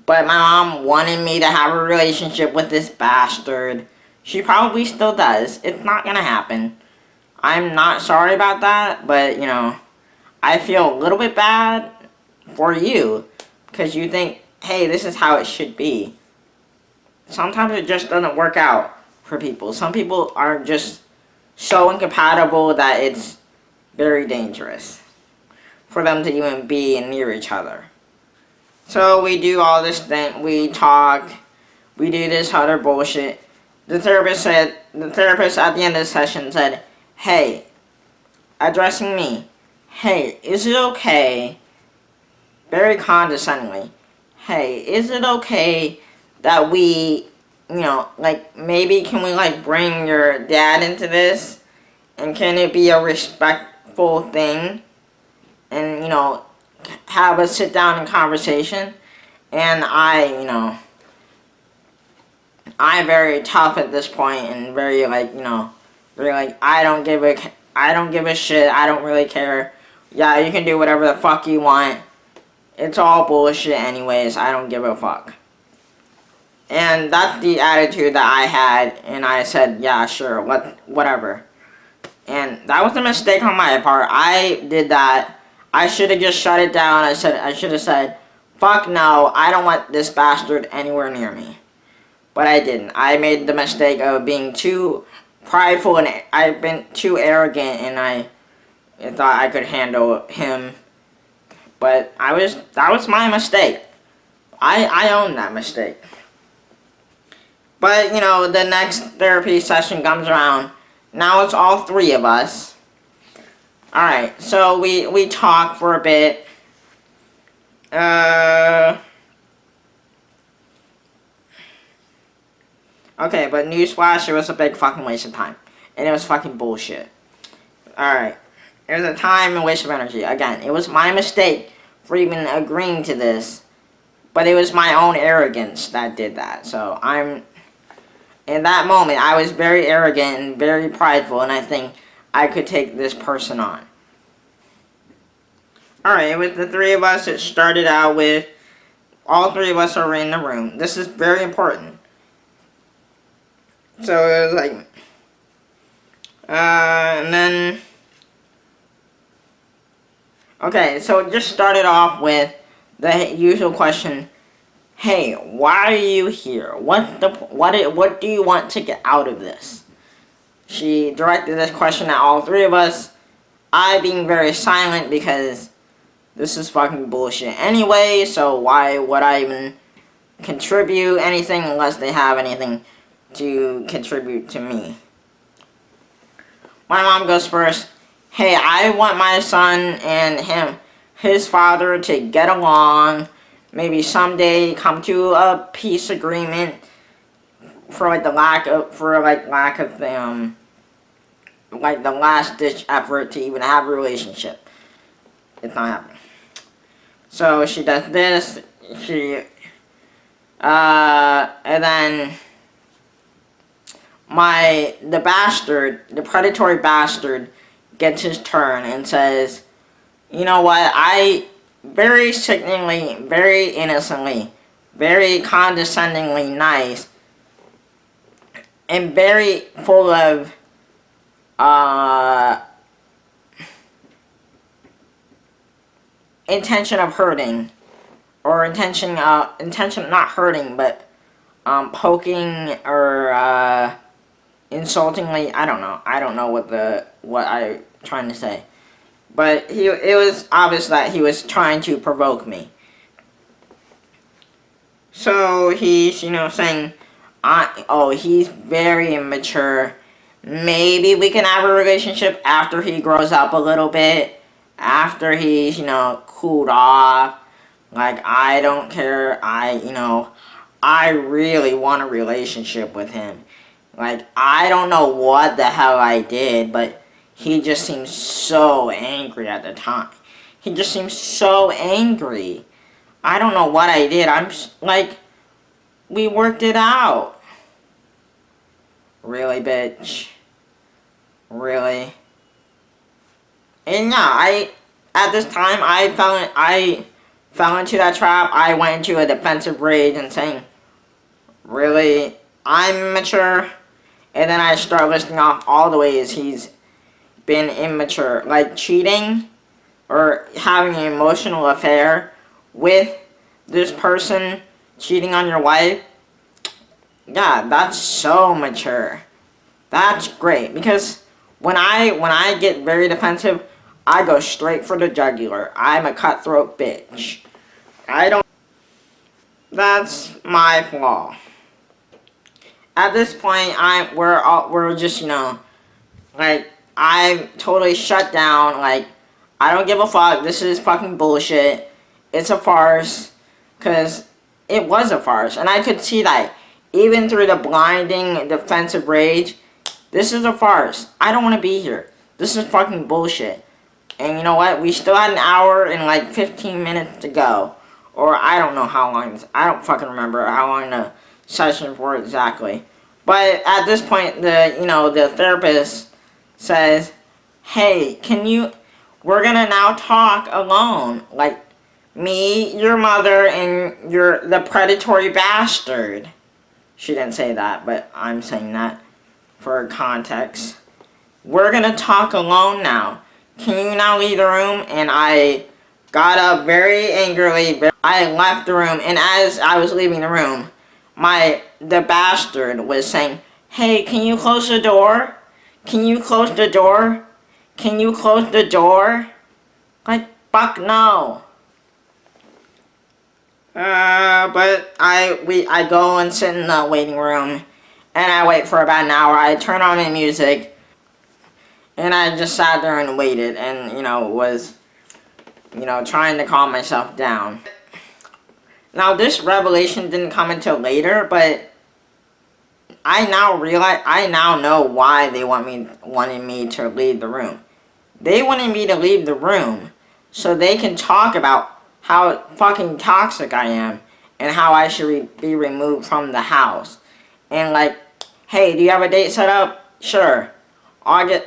Speaker 1: But my mom wanted me to have a relationship with this bastard. She probably still does. It's not gonna happen. I'm not sorry about that, but, I feel a little bit bad for you. Because you think, hey, this is how it should be. Sometimes it just doesn't work out for people. Some people are just so incompatible that it's very dangerous for them to even be near each other. So we do all this thing. We talk. We do this other bullshit. The therapist at the end of the session said, hey, addressing me, hey, is it okay, very condescendingly, hey, is it okay that we, maybe can we, bring your dad into this? And can it be a respectful thing? And, have a sit-down and conversation? And I'm very tough at this point and very, I don't give a shit, I don't really care. Yeah, you can do whatever the fuck you want. It's all bullshit anyways, I don't give a fuck. And that's the attitude that I had, and I said, yeah, sure, whatever. And that was a mistake on my part. I did that. I should have just shut it down. I should have said, fuck no, I don't want this bastard anywhere near me. But I didn't. I made the mistake of being too prideful, and I've been too arrogant, and I thought I could handle him. But that was my mistake. I own that mistake. But, the next therapy session comes around. Now it's all three of us. Alright, so we talk for a bit. Okay, but newsflash, it was a big fucking waste of time. And it was fucking bullshit. Alright. It was a time and waste of energy. Again, it was my mistake for even agreeing to this. But it was my own arrogance that did that. So, in that moment, I was very arrogant and very prideful, and I think I could take this person on. Alright, with the three of us, it started out with all three of us are in the room. This is very important. So it was like, and then, okay, so it just started off with the usual question, hey, why are you here? What do you want to get out of this? She directed this question at all three of us, I being very silent because this is fucking bullshit anyway, so why would I even contribute anything unless they have anything to contribute to me. My mom goes first. Hey, I want my son and his father to get along. Maybe someday come to a peace agreement for like the lack of the the last ditch effort to even have a relationship. It's not happening. So she does this. And then the predatory bastard, gets his turn and says, you know what, I very sickeningly, very innocently, very condescendingly nice, and very full of, intention of hurting, or intention not hurting, but, poking, or, insultingly, I don't know what I'm trying to say. But it was obvious that he was trying to provoke me. So he's, saying, he's very immature. Maybe we can have a relationship after he grows up a little bit. After he's, cooled off. Like, I don't care. I really want a relationship with him. Like, I don't know what the hell I did, but he just seemed so angry at the time. He just seemed so angry. I don't know what I did. I'm like, we worked it out. Really, bitch? Really? And yeah, at this time, I fell into that trap. I went into a defensive rage and saying, really, I'm immature? And then I start listing off all the ways he's been immature. Like cheating, or having an emotional affair with this person, cheating on your wife. Yeah, that's so mature. That's great, because when I get very defensive, I go straight for the jugular. I'm a cutthroat bitch. That's my flaw. At this point, we're just, like, I'm totally shut down. Like, I don't give a fuck. This is fucking bullshit. It's a farce. Because it was a farce. And I could see that. Even through the blinding defensive rage, this is a farce. I don't want to be here. This is fucking bullshit. And you know what? We still had an hour and like 15 minutes to go. Or I don't know how long. I don't fucking remember how long the session for exactly. But at this point, the therapist says, hey, we're gonna now talk alone. Like, me, your mother, and the predatory bastard. She didn't say that, but I'm saying that for context. We're gonna talk alone now. Can you now leave the room? And I got up very angrily. I left the room, and as I was leaving the room, the bastard was saying, hey, can you close the door? Can you close the door? Can you close the door? Like, fuck no. But I go and sit in the waiting room, and I wait for about an hour. I turn on my music, and I just sat there and waited, and, was, trying to calm myself down. Now, this revelation didn't come until later, but I now know why they wanted me to leave the room. They wanted me to leave the room so they can talk about how fucking toxic I am and how I should be removed from the house. And like, hey, do you have a date set up? Sure. August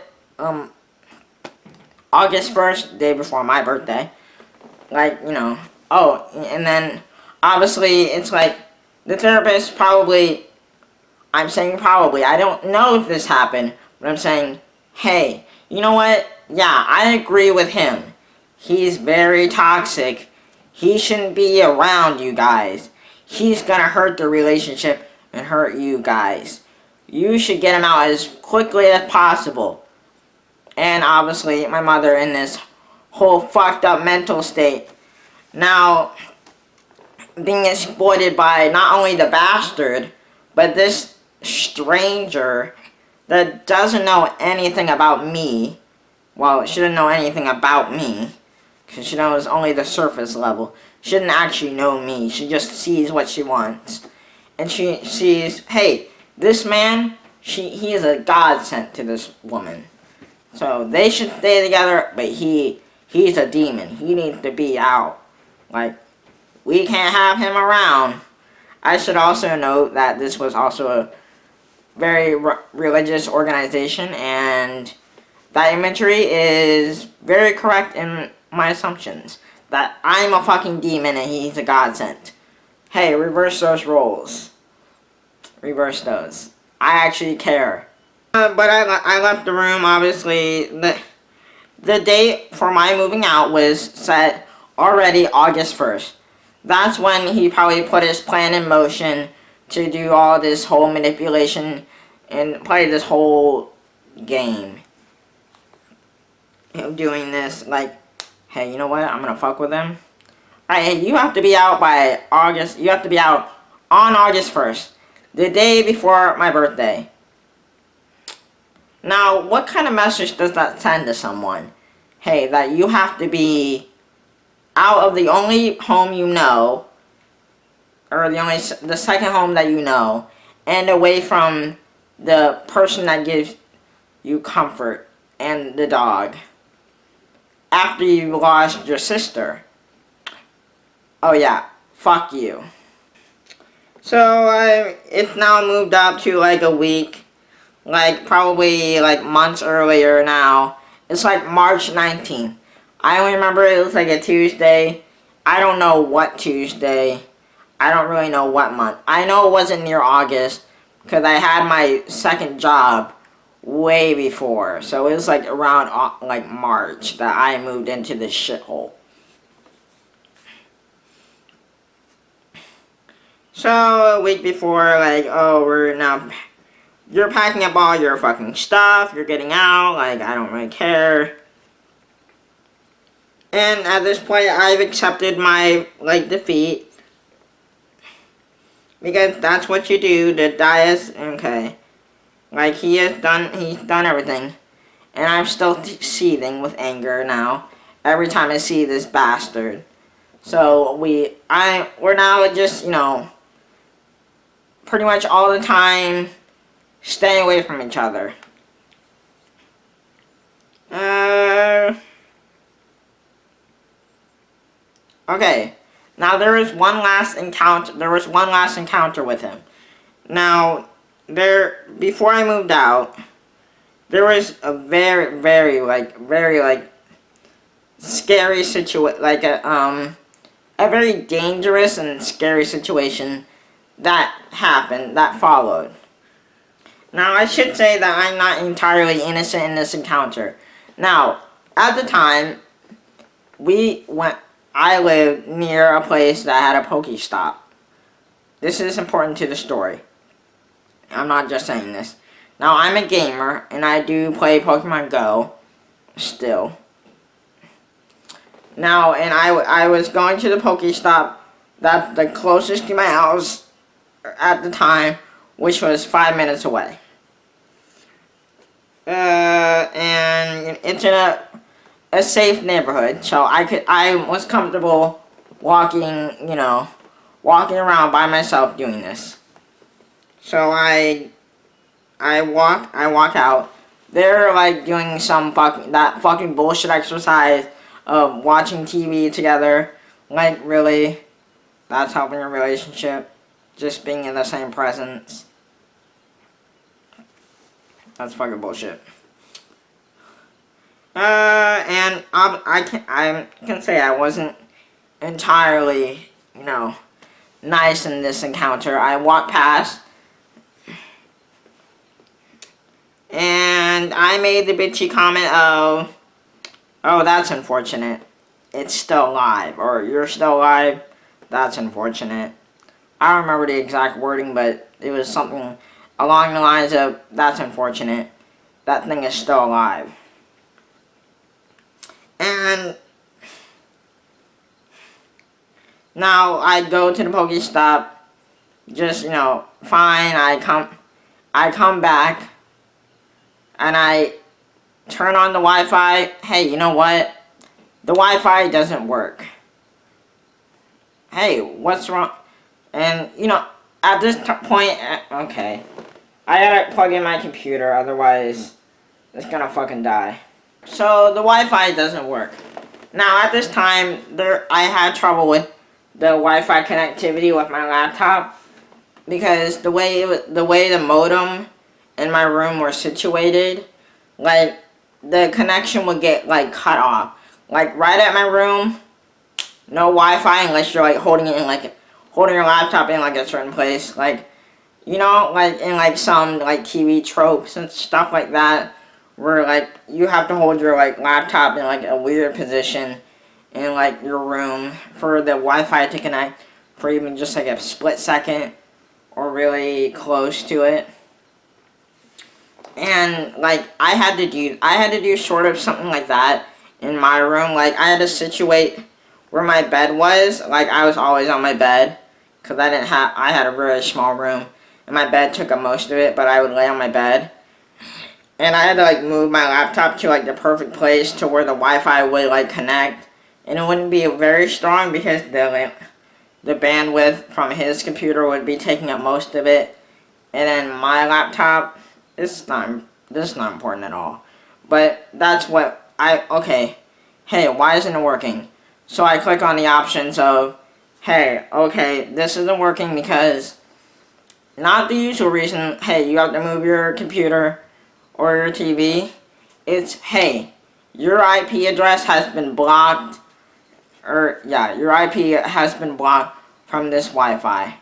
Speaker 1: 1st, day before my birthday. Like, oh, and then obviously it's like the therapist probably, I'm saying probably, I don't know if this happened, but I'm saying, hey, you know what? Yeah, I agree with him. He's very toxic. He shouldn't be around you guys. He's gonna hurt the relationship and hurt you guys. You should get him out as quickly as possible. And obviously, my mother in this whole fucked up mental state. Now, being exploited by not only the bastard, but this stranger that doesn't know anything about me. Well, she didn't know anything about me, because she knows only the surface level. She didn't actually know me. She just sees what she wants. And she sees, hey, this man, he is a godsend to this woman. So they should stay together, but he's a demon. He needs to be out. Like, we can't have him around. I should also note that this was also a very religious organization, and that imagery is very correct in my assumptions. That I'm a fucking demon and he's a godsend. Hey, reverse those roles. Reverse those. I actually care. But I left the room, obviously. The date for my moving out was set already August 1st. That's when he probably put his plan in motion to do all this whole manipulation and play this whole game. Him doing this, like, hey, you know what? I'm gonna fuck with him. Alright, hey, you have to be out by August. You have to be out on August 1st. The day before my birthday. Now, what kind of message does that send to someone? Hey, that you have to be out of the only home you know, or the second home that you know, and away from the person that gives you comfort and the dog. After you lost your sister. Oh yeah, fuck you. So it's now moved up to like a week, like probably like months earlier now. It's like March 19th. I only remember it was like a Tuesday. I don't know what Tuesday. I don't really know what month. I know it wasn't near August because I had my second job way before. So it was like around like March that I moved into this shithole. So a week before, like, oh, you're packing up all your fucking stuff, you're getting out, like, I don't really care. And at this point, I've accepted my, like, defeat. Because that's what you do, the dias, okay. Like, he's done everything. And I'm still seething with anger now, every time I see this bastard. So, we're now just, you know, pretty much all the time staying away from each other. Okay. Now there was one last encounter with him. Now, before I moved out, there was a very scary situation, like a very dangerous and scary situation that happened, that followed. Now, I should say that I'm not entirely innocent in this encounter. Now, at the time, I lived near a place that had a Pokestop. This is important to the story. I'm not just saying this. Now, I'm a gamer, and I do play Pokemon Go, still. Now, and I was going to the Pokestop that's the closest to my house at the time, which was 5 minutes away. And it's in a safe neighborhood, so I was comfortable walking around by myself doing this. So I walk out. They're like doing that fucking bullshit exercise of watching TV together. Like, really? That's helping a relationship? Just being in the same presence? That's fucking bullshit. And I can say I wasn't entirely, nice in this encounter. I walked past, and I made the bitchy comment of, oh, that's unfortunate. It's still alive. Or, you're still alive. That's unfortunate. I don't remember the exact wording, but it was something along the lines of, that's unfortunate. That thing is still alive. And now I go to the Pokestop, just, fine, I come back, and I turn on the Wi-Fi. Hey, you know what? The Wi-Fi doesn't work. Hey, what's wrong? And, at this point, okay. I gotta plug in my computer, otherwise it's gonna fucking die. So the Wi-Fi doesn't work. Now at this time, I had trouble with the Wi-Fi connectivity with my laptop because the way the modem in my room were situated, like the connection would get like cut off. Like right at my room, no Wi-Fi unless you're like holding your laptop in like a certain place, like like in like some like TV tropes and stuff like that, where like you have to hold your like laptop in like a weird position in like your room for the Wi-Fi to connect for even just like a split second or really close to it. And like I had to do sort of something like that in my room. Like I had to situate where my bed was. Like I was always on my bed because I had a really small room and my bed took up most of it, but I would lay on my bed. And I had to like move my laptop to like the perfect place to where the Wi-Fi would like connect, and it wouldn't be very strong because the bandwidth from his computer would be taking up most of it, and then my laptop, this is not important at all. But that's what okay, hey, why isn't it working? So I click on the options of, hey, okay, this isn't working because, not the usual reason, hey, you have to move your computer or your TV. It's, hey, your IP address has been blocked, your IP has been blocked from this Wi-Fi.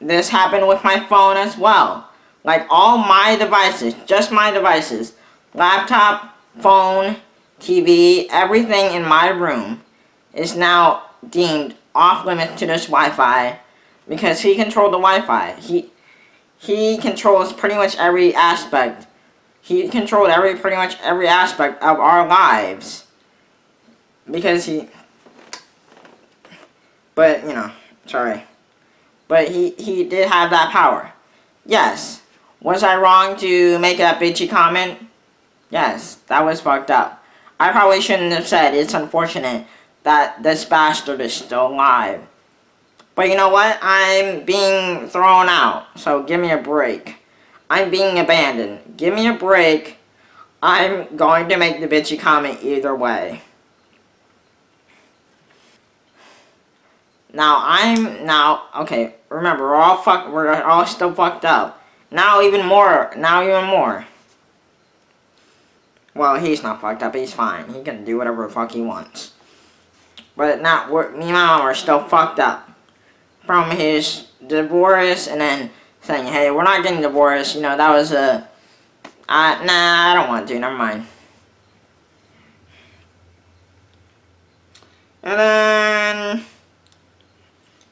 Speaker 1: This happened with my phone as well. Like all my devices, just my devices, laptop, phone, TV, everything in my room is now deemed off limits to this Wi-Fi because he controlled the Wi-Fi. He controls pretty much every aspect. He controlled pretty much every aspect of our lives because but sorry. But he did have that power. Yes. Was I wrong to make that bitchy comment? Yes, that was fucked up. I probably shouldn't have said it's unfortunate that this bastard is still alive. But you know what? I'm being thrown out, so give me a break. I'm being abandoned. Give me a break. I'm going to make the bitchy comment either way. Okay, remember, we're all still fucked up. Now even more. Well, he's not fucked up, he's fine. He can do whatever the fuck he wants. But now, me and my mom are still fucked up from his divorce, and then saying, hey, we're not getting divorced, that was nah, I don't want to, never mind. And then,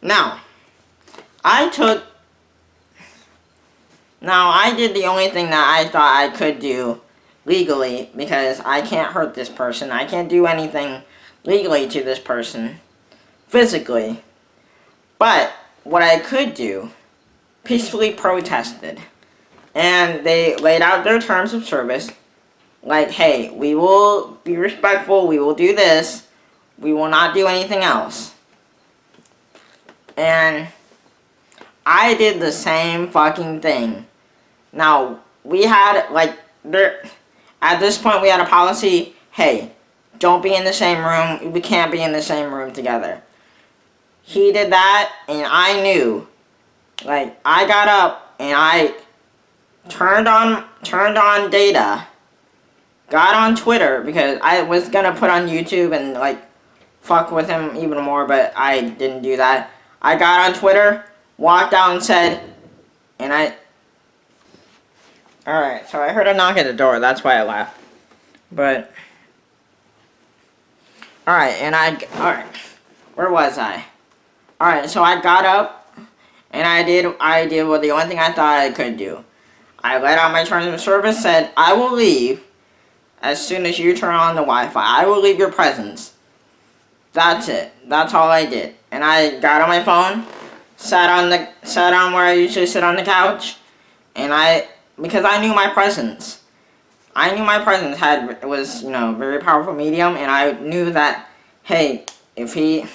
Speaker 1: now, I did the only thing that I thought I could do legally, because I can't hurt this person. I can't do anything legally to this person, physically. But what I could do, peacefully protested. And they laid out their terms of service, like, hey, we will be respectful, we will do this, we will not do anything else. And I did the same fucking thing. Now, we had, at this point we had a policy, hey, don't be in the same room, we can't be in the same room together. He did that, and I knew. Like, I got up, and I turned on data, got on Twitter, because I was gonna put on YouTube and, fuck with him even more, but I didn't do that. I got on Twitter, walked out and said, Alright, so I heard a knock at the door, that's why I laughed. But, alright, where was I? Alright, so I got up, and I did what the only thing I thought I could do. I let out my terms of service, said, I will leave as soon as you turn on the Wi-Fi. I will leave your presence. That's it. That's all I did. And I got on my phone, sat on where I usually sit on the couch, and I because I knew my presence. I knew my presence was, very powerful medium, and I knew that, hey, if he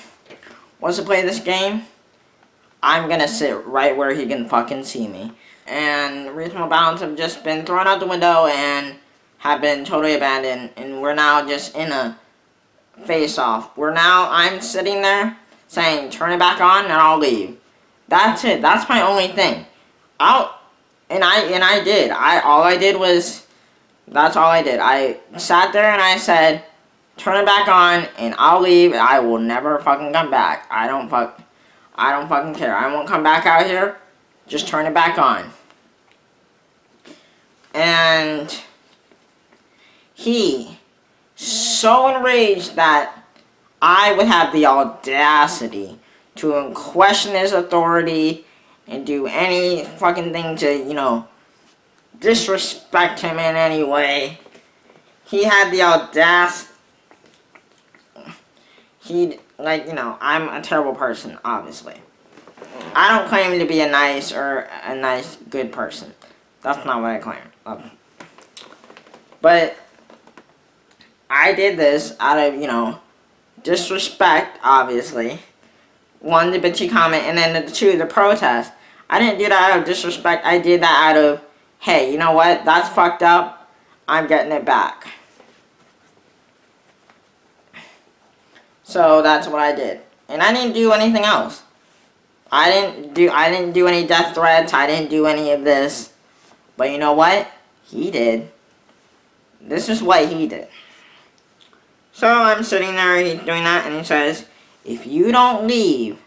Speaker 1: wants to play this game, I'm gonna sit right where he can fucking see me. And reasonable bounds have just been thrown out the window and have been totally abandoned, and we're now just in a face-off. I'm sitting there saying, turn it back on and I'll leave. That's it. That's my only thing. I did. That's all I did. I sat there and I said, turn it back on and I'll leave. I will never fucking come back. I don't fucking care. I won't come back out here. Just turn it back on. And he, so enraged that I would have the audacity to question his authority and do any fucking thing to, disrespect him in any way. He had the audacity. I'm a terrible person, obviously. I don't claim to be a nice, good person. That's not what I claim. But I did this out of, disrespect, obviously. One, the bitchy comment, and then two, the protest. I didn't do that out of disrespect. I did that out of, hey, you know what? That's fucked up. I'm getting it back. So that's what I did. And I didn't do anything else. I didn't do any death threats. I didn't do any of this. But you know what? He did. This is what he did. So I'm sitting there, he's doing that, and he says, if you don't leave,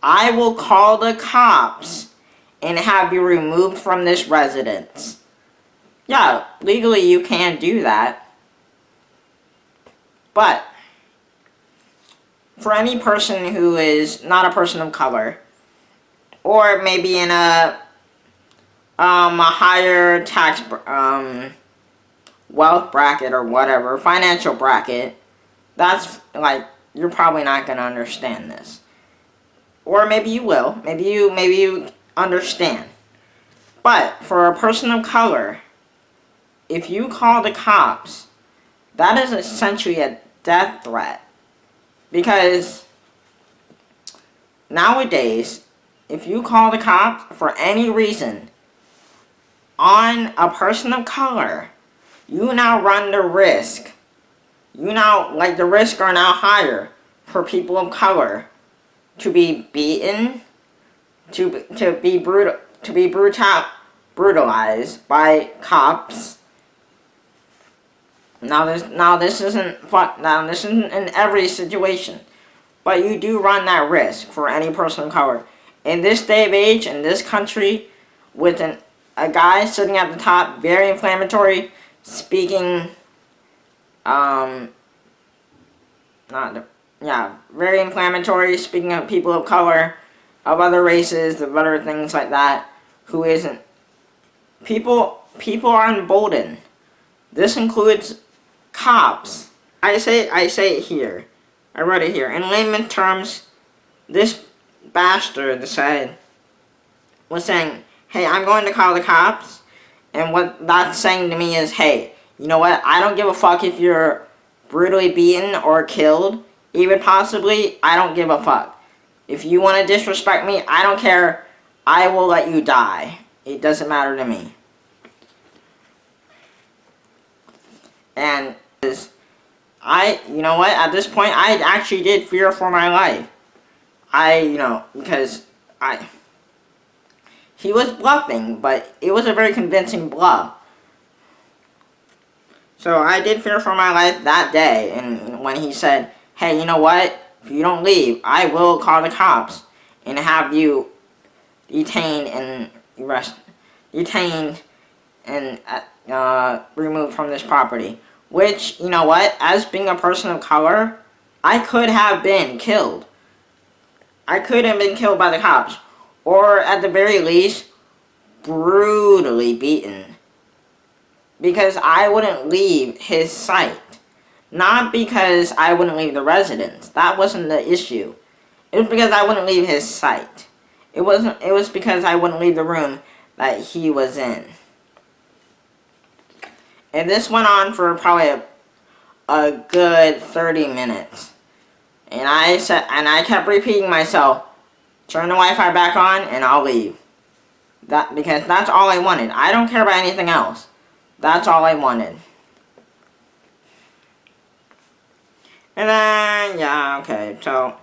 Speaker 1: I will call the cops and have you removed from this residence. Yeah, legally you can do that. But for any person who is not a person of color, or maybe in a higher tax wealth bracket or whatever, financial bracket, that's you're probably not going to understand this. Or maybe you will. Maybe you understand. But for a person of color, if you call the cops, that is essentially a death threat. Because nowadays, if you call the cops for any reason on a person of color, you now run the risk. The risks are now higher for people of color to be beaten, to be brutalized by cops. Now this isn't in every situation, but you do run that risk for any person of color. In this day of age, in this country, with a guy sitting at the top, very inflammatory, speaking, very inflammatory, speaking of people of color, of other races, of other things like that, who isn't. People are emboldened. This includes cops. I say it here. I wrote it here. In layman terms, this bastard was saying, hey, I'm going to call the cops. And what that's saying to me is, hey, you know what? I don't give a fuck if you're brutally beaten or killed. Even possibly, I don't give a fuck. If you want to disrespect me, I don't care. I will let you die. It doesn't matter to me. And you know what? At this point, I actually did fear for my life. Because he was bluffing, but it was a very convincing bluff. So I did fear for my life that day, and when he said, hey, you know what? If you don't leave, I will call the cops and have you detained and removed from this property. Which, you know what? As being a person of color, I could have been killed. I could have been killed by the cops. Or, at the very least, brutally beaten. Because I wouldn't leave his sight. Not because I wouldn't leave the residence. That wasn't the issue. It was because I wouldn't leave his sight. It was because I wouldn't leave the room that he was in. And this went on for probably a good 30 minutes. And I kept repeating myself, turn the Wi-Fi back on and I'll leave. Because that's all I wanted. I don't care about anything else. That's all I wanted. And then, yeah, okay. So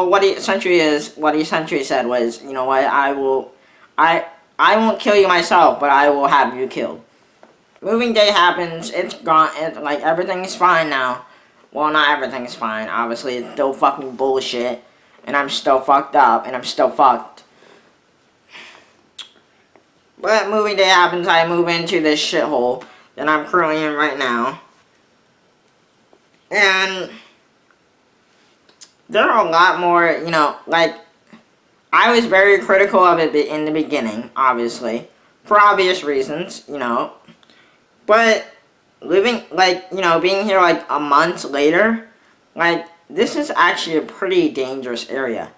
Speaker 1: what he essentially said was, you know what, I won't kill you myself, but I will have you killed. Moving day happens, it's gone, like, everything's fine now. Well, not everything's fine, obviously, it's still fucking bullshit, and I'm still fucked up, and I'm still fucked. But moving day happens, I move into this shithole that I'm currently in right now. And there are a lot more, you know, like, I was very critical of it in the beginning, obviously, for obvious reasons, you know. But living, like, you know, being here like a month later, like, this is actually a pretty dangerous area.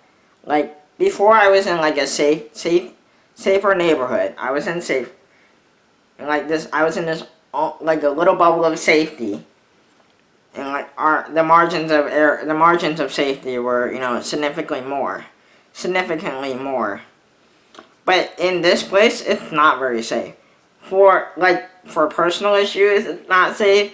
Speaker 1: Like, before I was in like a safer neighborhood. I was in safe, like this, I was in this, like a little bubble of safety. And like the margins of safety were, you know, significantly more. But in this place, it's not very safe. For personal issues, it's not safe.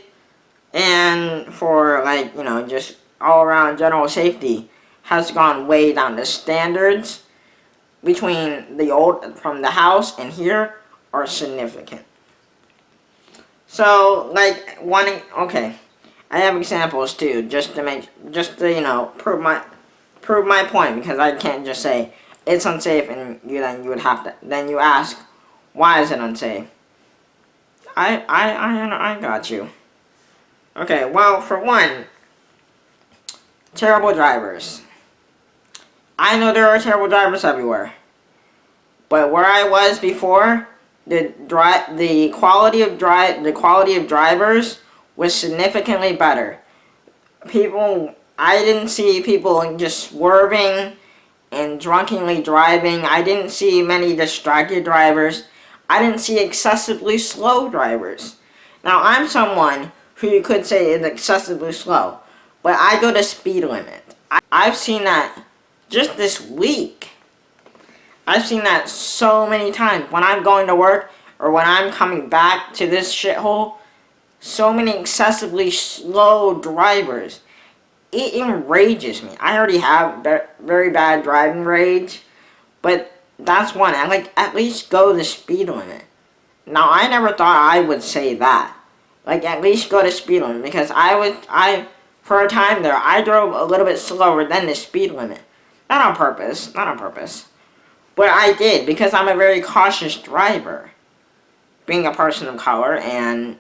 Speaker 1: And for, like, you know, just all around general safety has gone way down. The standards between from the house and here are significant. So, like, okay, I have examples too, just to you know, prove my point, because I can't just say it's unsafe and then you ask, why is it unsafe? I got you. Okay, well, for one, terrible drivers. I know there are terrible drivers everywhere, but where I was before, the quality of drivers was significantly better. I didn't see people just swerving and drunkenly driving. I didn't see many distracted drivers. I didn't see excessively slow drivers. Now, I'm someone who you could say is excessively slow, but I go to speed limit. I've seen that just this week. I've seen that so many times when I'm going to work or when I'm coming back to this shithole. So many excessively slow drivers. It enrages me. I already have very bad driving rage, but that's one. I like, at least go the speed limit. Now, I never thought I would say that. Like, at least go to speed limit, because for a time there, I drove a little bit slower than the speed limit. Not on purpose. But I did, because I'm a very cautious driver. Being a person of color, and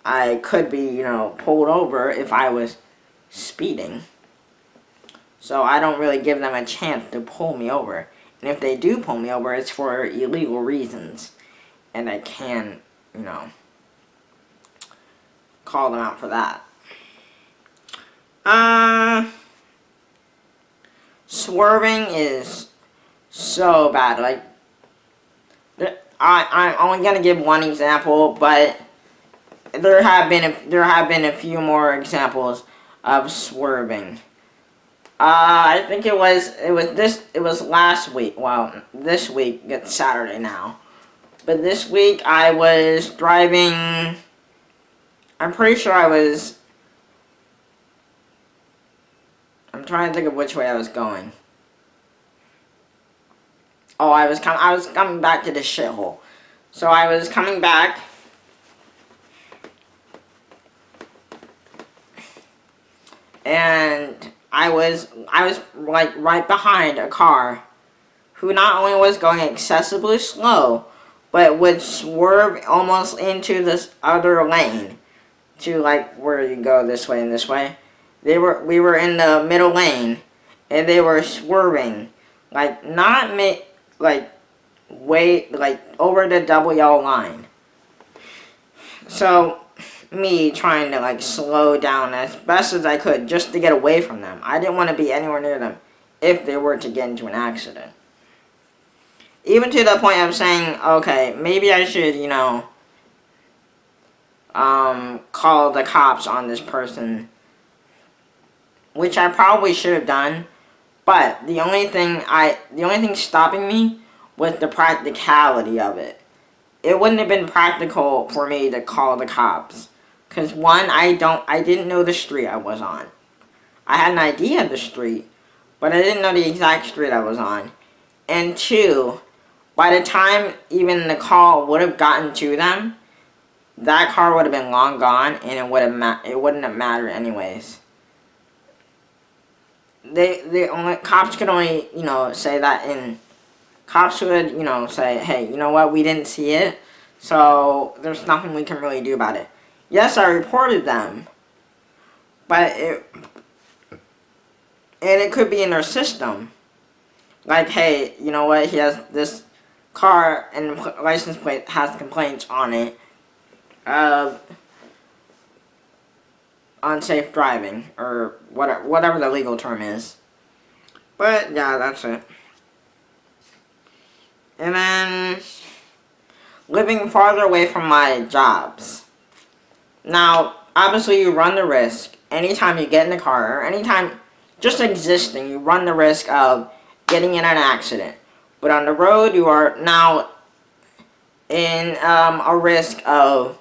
Speaker 1: I could be, you know, pulled over if I was speeding. So I don't really give them a chance to pull me over. And if they do pull me over, it's for illegal reasons. And I can, you know, call them out for that. Swerving is so bad. Like, I'm only gonna give one example, but there have been a few more examples of swerving. I think it was last week. Well, this week, it's Saturday now. But this week I was driving, I'm pretty sure I'm trying to think of which way I was going. Oh, I was coming back to this shithole. So I was coming back, and I was like right behind a car who not only was going excessively slow, but would swerve almost into this other lane to, like, where you go this way and this way. We were in the middle lane, and they were swerving, like, like over the double yellow line. So me trying to, like, slow down as best as I could just to get away from them. I didn't want to be anywhere near them if they were to get into an accident. Even to the point of saying, okay, maybe I should, you know, call the cops on this person, which I probably should have done. But the only thing stopping me was the practicality of it. It wouldn't have been practical for me to call the cops, because one, I didn't know the street I was on. I had an idea of the street, but I didn't know the exact street I was on. And two, by the time even the call would have gotten to them, that car would have been long gone, and it wouldn't have mattered anyways. Cops could only, say that cops would, say, hey, you know what, we didn't see it, so there's nothing we can really do about it. Yes, I reported them, but it could be in their system. Like, hey, you know what, he has this car and the license plate has complaints on it of unsafe driving, or whatever the legal term is. But yeah, that's it. And then living farther away from my jobs. Now, obviously you run the risk anytime you get in a car, or anytime just existing, you run the risk of getting in an accident. But on the road, you are now in a risk of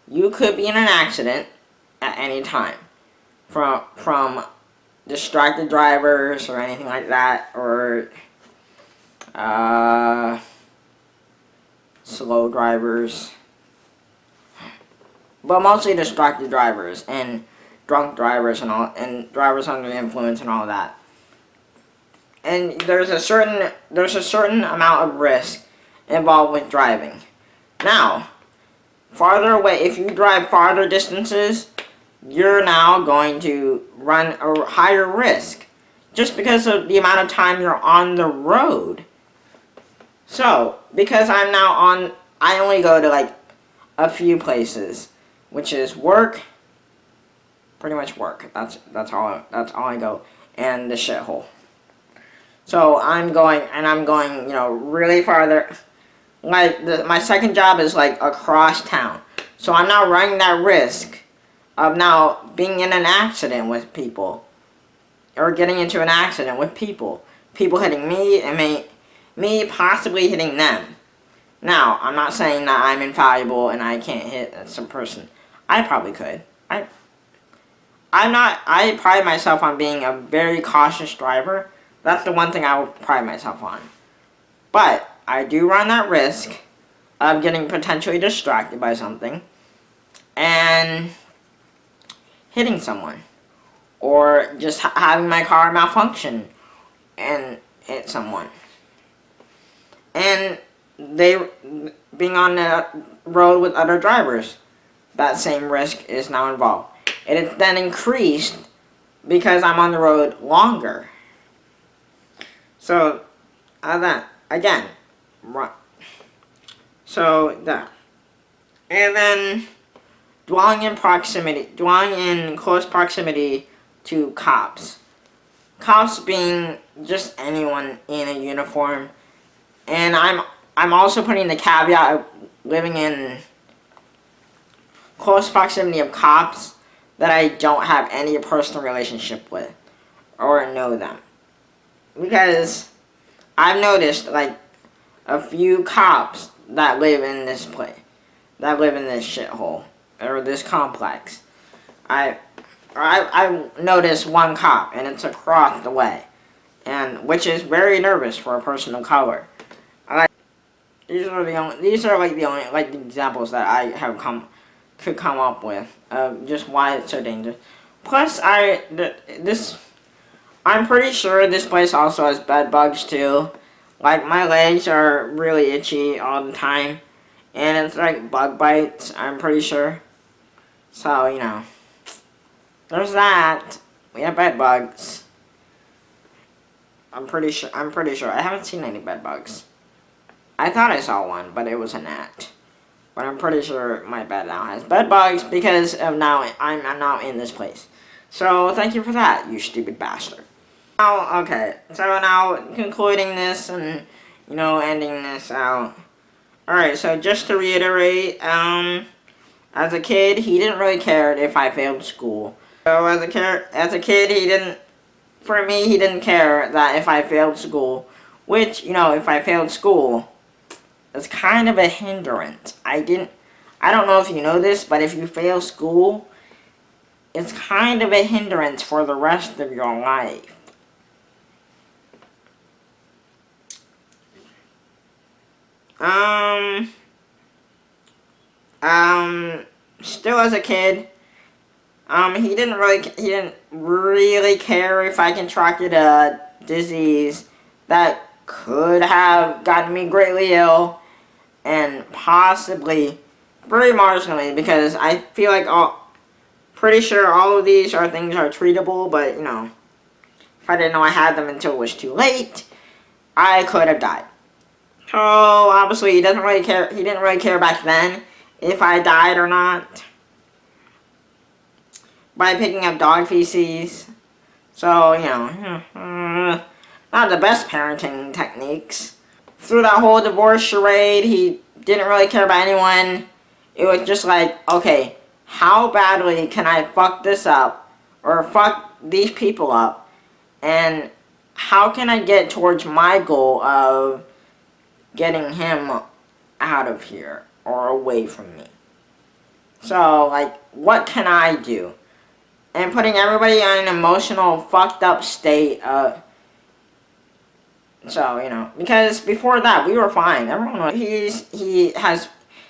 Speaker 1: you could be in an accident at any time, from distracted drivers or anything like that, or slow drivers, but mostly distracted drivers and drunk drivers and drivers under the influence and all that. And there's a certain amount of risk involved with driving. Now, farther away, if you drive farther distances, you're now going to run a higher risk just because of the amount of time you're on the road. So, because I only go to like a few places, which is work, pretty much work. That's all I go, and the shithole. So I'm going, really farther. Like my second job is like across town, so I'm now running that risk of now being in an accident with people, or getting into an accident with people hitting me and me possibly hitting them. Now, I'm not saying that I'm infallible and I can't hit some person. I probably could. I pride myself on being a very cautious driver. That's the one thing I will pride myself on. But I do run that risk of getting potentially distracted by something and hitting someone, or just having my car malfunction and hit someone. And they being on the road with other drivers, that same risk is now involved. It is then increased because I'm on the road longer. So, that, again, so that. And then, dwelling in close proximity to cops. Cops being just anyone in a uniform. And I'm also putting the caveat of living in close proximity of cops that I don't have any personal relationship with or know them. Because I've noticed like a few cops that live in this place, that live in this shithole or this complex. I noticed one cop, and it's across the way, and which is very nervous for a person of color. These are the only examples that I could come up with of just why it's so dangerous. Plus, I'm pretty sure this place also has bed bugs too. Like, my legs are really itchy all the time, and it's like bug bites, I'm pretty sure. So, there's that. We have bed bugs. I'm pretty sure. I haven't seen any bed bugs. I thought I saw one, but it was a gnat. But I'm pretty sure my bed now has bed bugs because of now I'm now in this place. So thank you for that, you stupid bastard. Now, okay. So now concluding this and ending this out. All right. So just to reiterate, As a kid, he didn't really care if I failed school. So as a kid, he didn't. For me, he didn't care that if I failed school. Which, if I failed school, it's kind of a hindrance. I don't know if you know this, but if you fail school, it's kind of a hindrance for the rest of your life. Still as a kid, he didn't really care if I contracted a disease that could have gotten me greatly ill, and possibly very marginally, because I feel like pretty sure all of these things are treatable, but if I didn't know I had them until it was too late, I could have died. So obviously he didn't really care back then if I died or not by picking up dog feces. So, not the best parenting techniques. Through that whole divorce charade, he didn't really care about anyone. It was just like, okay, how badly can I fuck this up, or fuck these people up, and how can I get towards my goal of getting him out of here, or away from me? So, like, what can I do? And putting everybody in an emotional, fucked up state of... So, because before that, we were fine. Everyone was...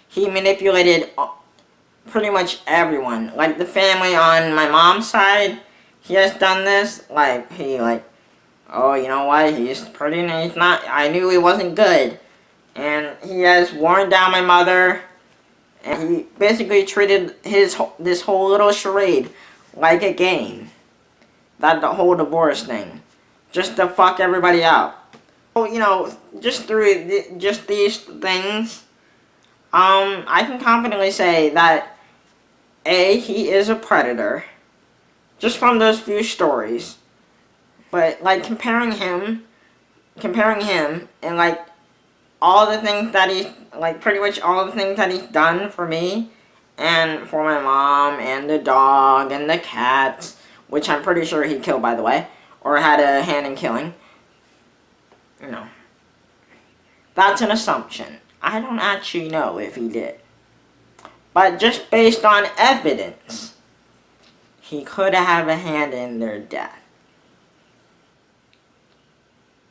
Speaker 1: He manipulated pretty much everyone. Like, the family on my mom's side, he has done this. Like, oh, you know what? He's not... I knew he wasn't good. And he has worn down my mother. And he basically treated this whole little charade like a game. The whole divorce thing. Just to fuck everybody out. So, just through just these things, I can confidently say that, A, he is a predator. Just from those few stories. But, like, comparing him, and, like, all the things that he's, like, pretty much all the things that he's done for me, and for my mom, and the dog, and the cats, which I'm pretty sure he killed, by the way, or had a hand in killing. That's an assumption. I don't actually know if he did. But just based on evidence, he could have a hand in their death.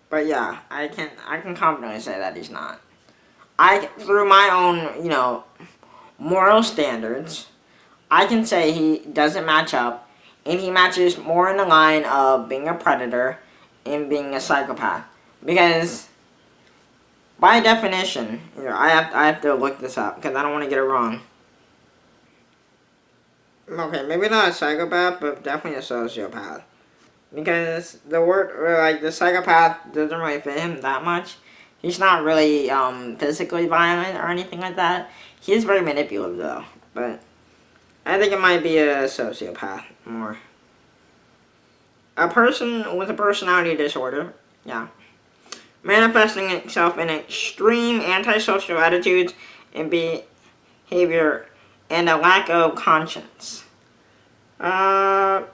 Speaker 1: But yeah, I can confidently say that he's not. Through my own, moral standards, I can say he doesn't match up, and he matches more in the line of being a predator and being a psychopath. Because, by definition, I have to look this up, because I don't want to get it wrong. Okay, maybe not a psychopath, but definitely a sociopath. Because the word, the psychopath doesn't really fit him that much. He's not really physically violent or anything like that. He is very manipulative, though. But I think it might be a sociopath more. A person with a personality disorder, yeah. Manifesting itself in extreme antisocial attitudes and behavior and a lack of conscience. Now,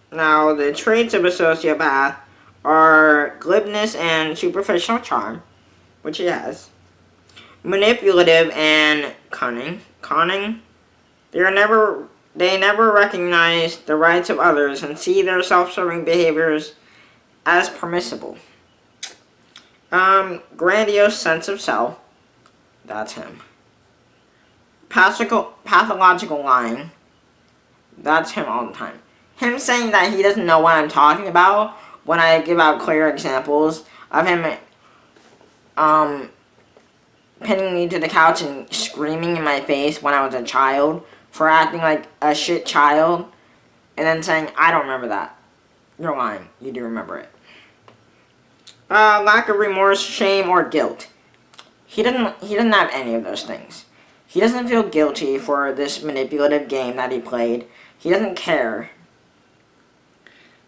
Speaker 1: the traits of a sociopath are glibness and superficial charm, which he has. Manipulative and cunning. They never recognize the rights of others and see their self-serving behaviors as permissible. Grandiose sense of self. That's him. Pathological lying. That's him all the time. Him saying that he doesn't know what I'm talking about when I give out clear examples of him pinning me to the couch and screaming in my face when I was a child for acting like a shit child, and then saying, I don't remember that. You're lying. You do remember it. Lack of remorse, shame, or guilt. He doesn't have any of those things. He doesn't feel guilty for this manipulative game that he played. He doesn't care.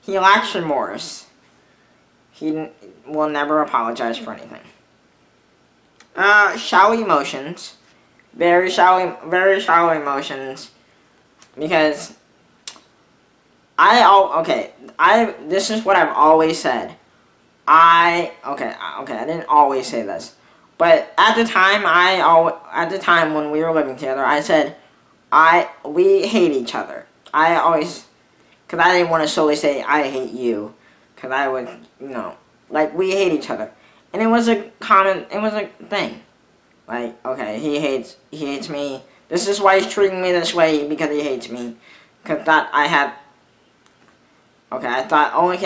Speaker 1: He lacks remorse. He will never apologize for anything. Shallow emotions. Very shallow emotions. Because this is what I've always said. I didn't always say this, but at the time when we were living together, I said we hate each other. I always, because I didn't want to solely say I hate you, because I would, like, we hate each other, and it was a thing. Like, okay, he hates me. This is why he's treating me this way, because he hates me. Because I thought only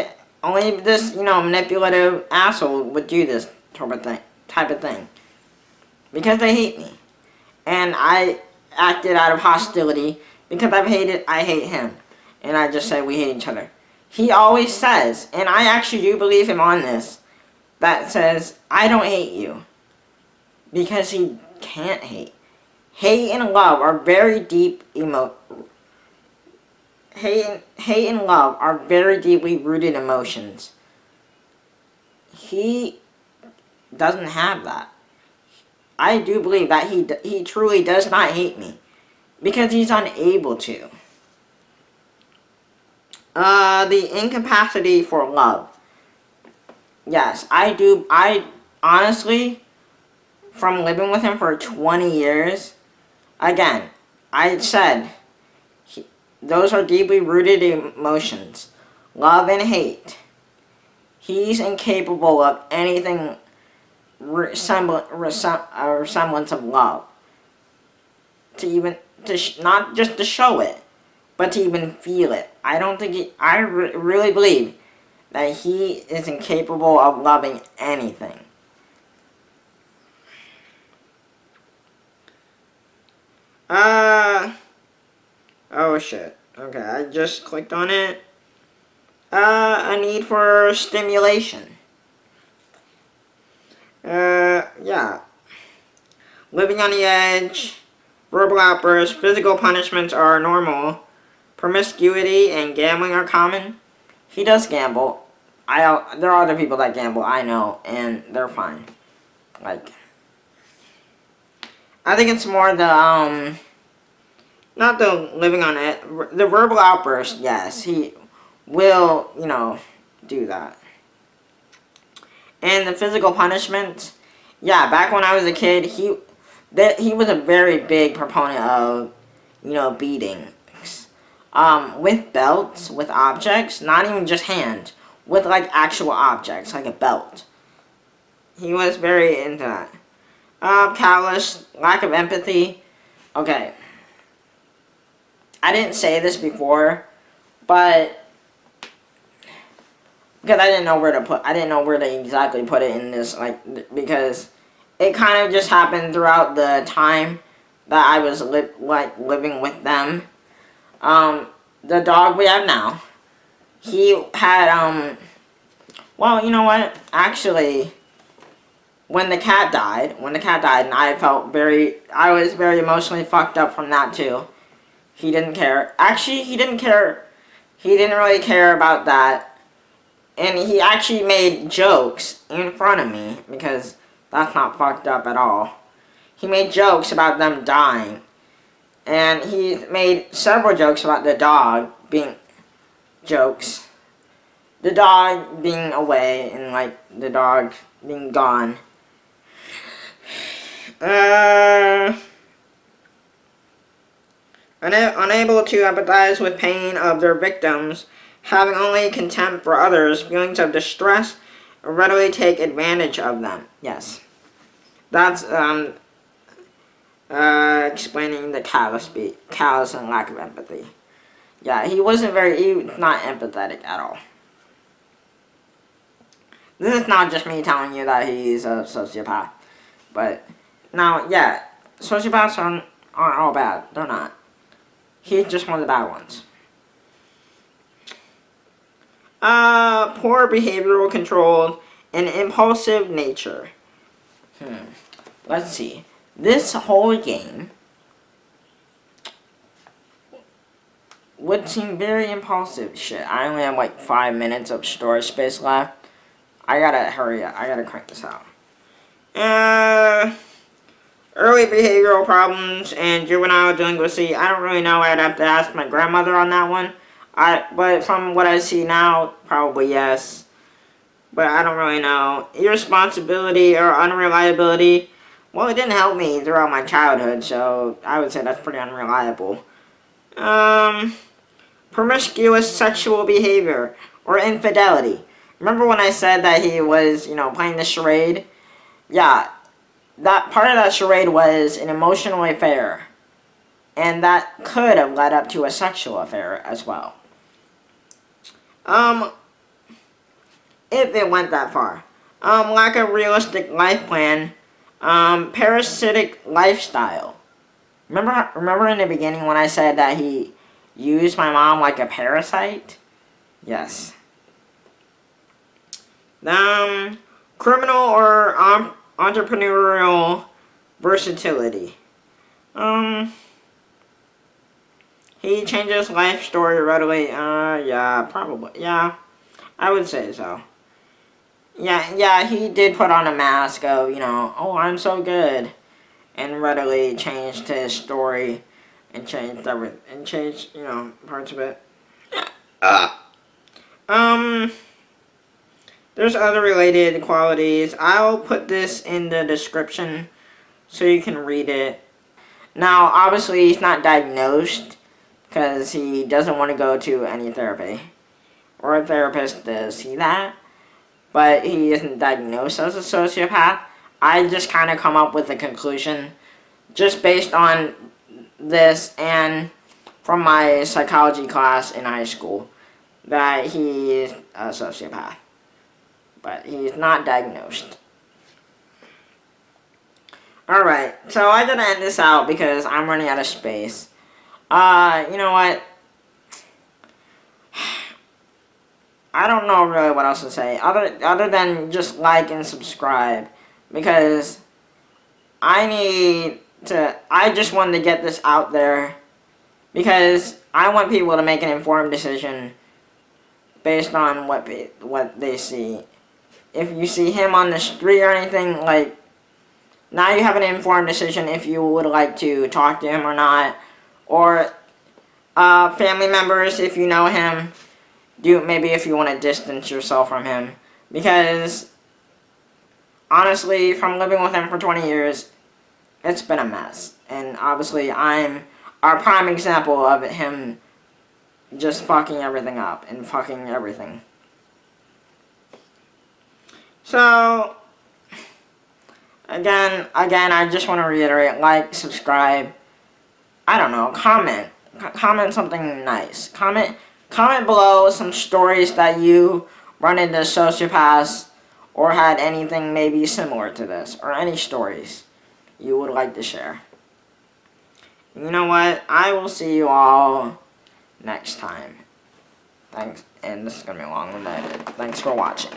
Speaker 1: this, manipulative asshole would do this type of thing. Because they hate me. And I acted out of hostility because I hate him. And I just said we hate each other. He always says, and I actually do believe him on this, that says, I don't hate you. Because he can't hate. Hate and love are very deep Hate and love are very deeply rooted emotions. He doesn't have that. I do believe that he truly does not hate me. Because he's unable to. The incapacity for love. Yes, I do. I honestly, from living with him for 20 years, again, I said, those are deeply rooted emotions. Love and hate. He's incapable of anything semblance of love. Not just to show it, but to even feel it. I really believe that he is incapable of loving anything. Oh shit. Okay, I just clicked on it. A need for stimulation. Yeah. Living on the edge. Verbal outbursts, physical punishments are normal. Promiscuity and gambling are common. He does gamble. There are other people that gamble, I know, and they're fine. Like, I think it's more the, not the living on it, the verbal outburst, yes, he will, do that. And the physical punishment, yeah, back when I was a kid, he was a very big proponent of, beatings. With belts, with objects, not even just hands, with, like, actual objects, like a belt. He was very into that. Callous, lack of empathy. Okay. I didn't say this before, but because I didn't know where to exactly put it in this, like, because it kind of just happened throughout the time that I was living with them. The dog we have now, he had well, you know what? Actually, when the cat died, and I was very emotionally fucked up from that too. He didn't care. Actually, he didn't care. He didn't really care about that. And he actually made jokes in front of me, because that's not fucked up at all. He made jokes about them dying. And he made several jokes about the dog being jokes. The dog being away and, like, the dog being gone. Unable to empathize with pain of their victims, having only contempt for others, feelings of distress, readily take advantage of them. Yes. That's, explaining the callous and lack of empathy. Yeah, he was not empathetic at all. This is not just me telling you that he's a sociopath. But, now, yeah, sociopaths aren't all bad. They're not. He's just one of the bad ones. Poor behavioral control and impulsive nature. Let's see. This whole game would seem very impulsive. Shit, I only have like 5 minutes of storage space left. I gotta hurry up. I gotta crank this out. Early behavioral problems and juvenile delinquency, I don't really know. I'd have to ask my grandmother on that one. But from what I see now, probably yes. But I don't really know. Irresponsibility or unreliability, well, it didn't help me throughout my childhood, so I would say that's pretty unreliable. Promiscuous sexual behavior or infidelity. Remember when I said that he was, playing the charade? Yeah, that part of that charade was an emotional affair. And that could have led up to a sexual affair as well. If it went that far. Lack of realistic life plan. Parasitic lifestyle. Remember in the beginning when I said that he used my mom like a parasite? Yes. Criminal or entrepreneurial versatility. He changes life story readily. Yeah, probably. Yeah, I would say so. Yeah, he did put on a mask of, oh, I'm so good. And readily changed his story and changed everything. And changed, parts of it. There's other related qualities. I'll put this in the description so you can read it. Now, obviously, he's not diagnosed because he doesn't want to go to any therapy. Or a therapist to see that. But he isn't diagnosed as a sociopath. I just kind of come up with a conclusion just based on this and from my psychology class in high school that he's a sociopath. But he's not diagnosed. Alright, so I gotta end this out because I'm running out of space. You know what? I don't know really what else to say other than just like and subscribe because I just wanted to get this out there because I want people to make an informed decision based on what they see. If you see him on the street or anything, like, now you have an informed decision if you would like to talk to him or not. Or family members, if you know him, maybe if you want to distance yourself from him. Because, honestly, from living with him for 20 years, it's been a mess. And obviously, I'm our prime example of him just fucking everything up and fucking everything. So, again, I just want to reiterate, like, subscribe, I don't know, comment something nice. Comment below some stories that you run into sociopaths or had anything maybe similar to this, or any stories you would like to share. You know what? I will see you all next time. Thanks, and this is going to be long-winded. Thanks for watching.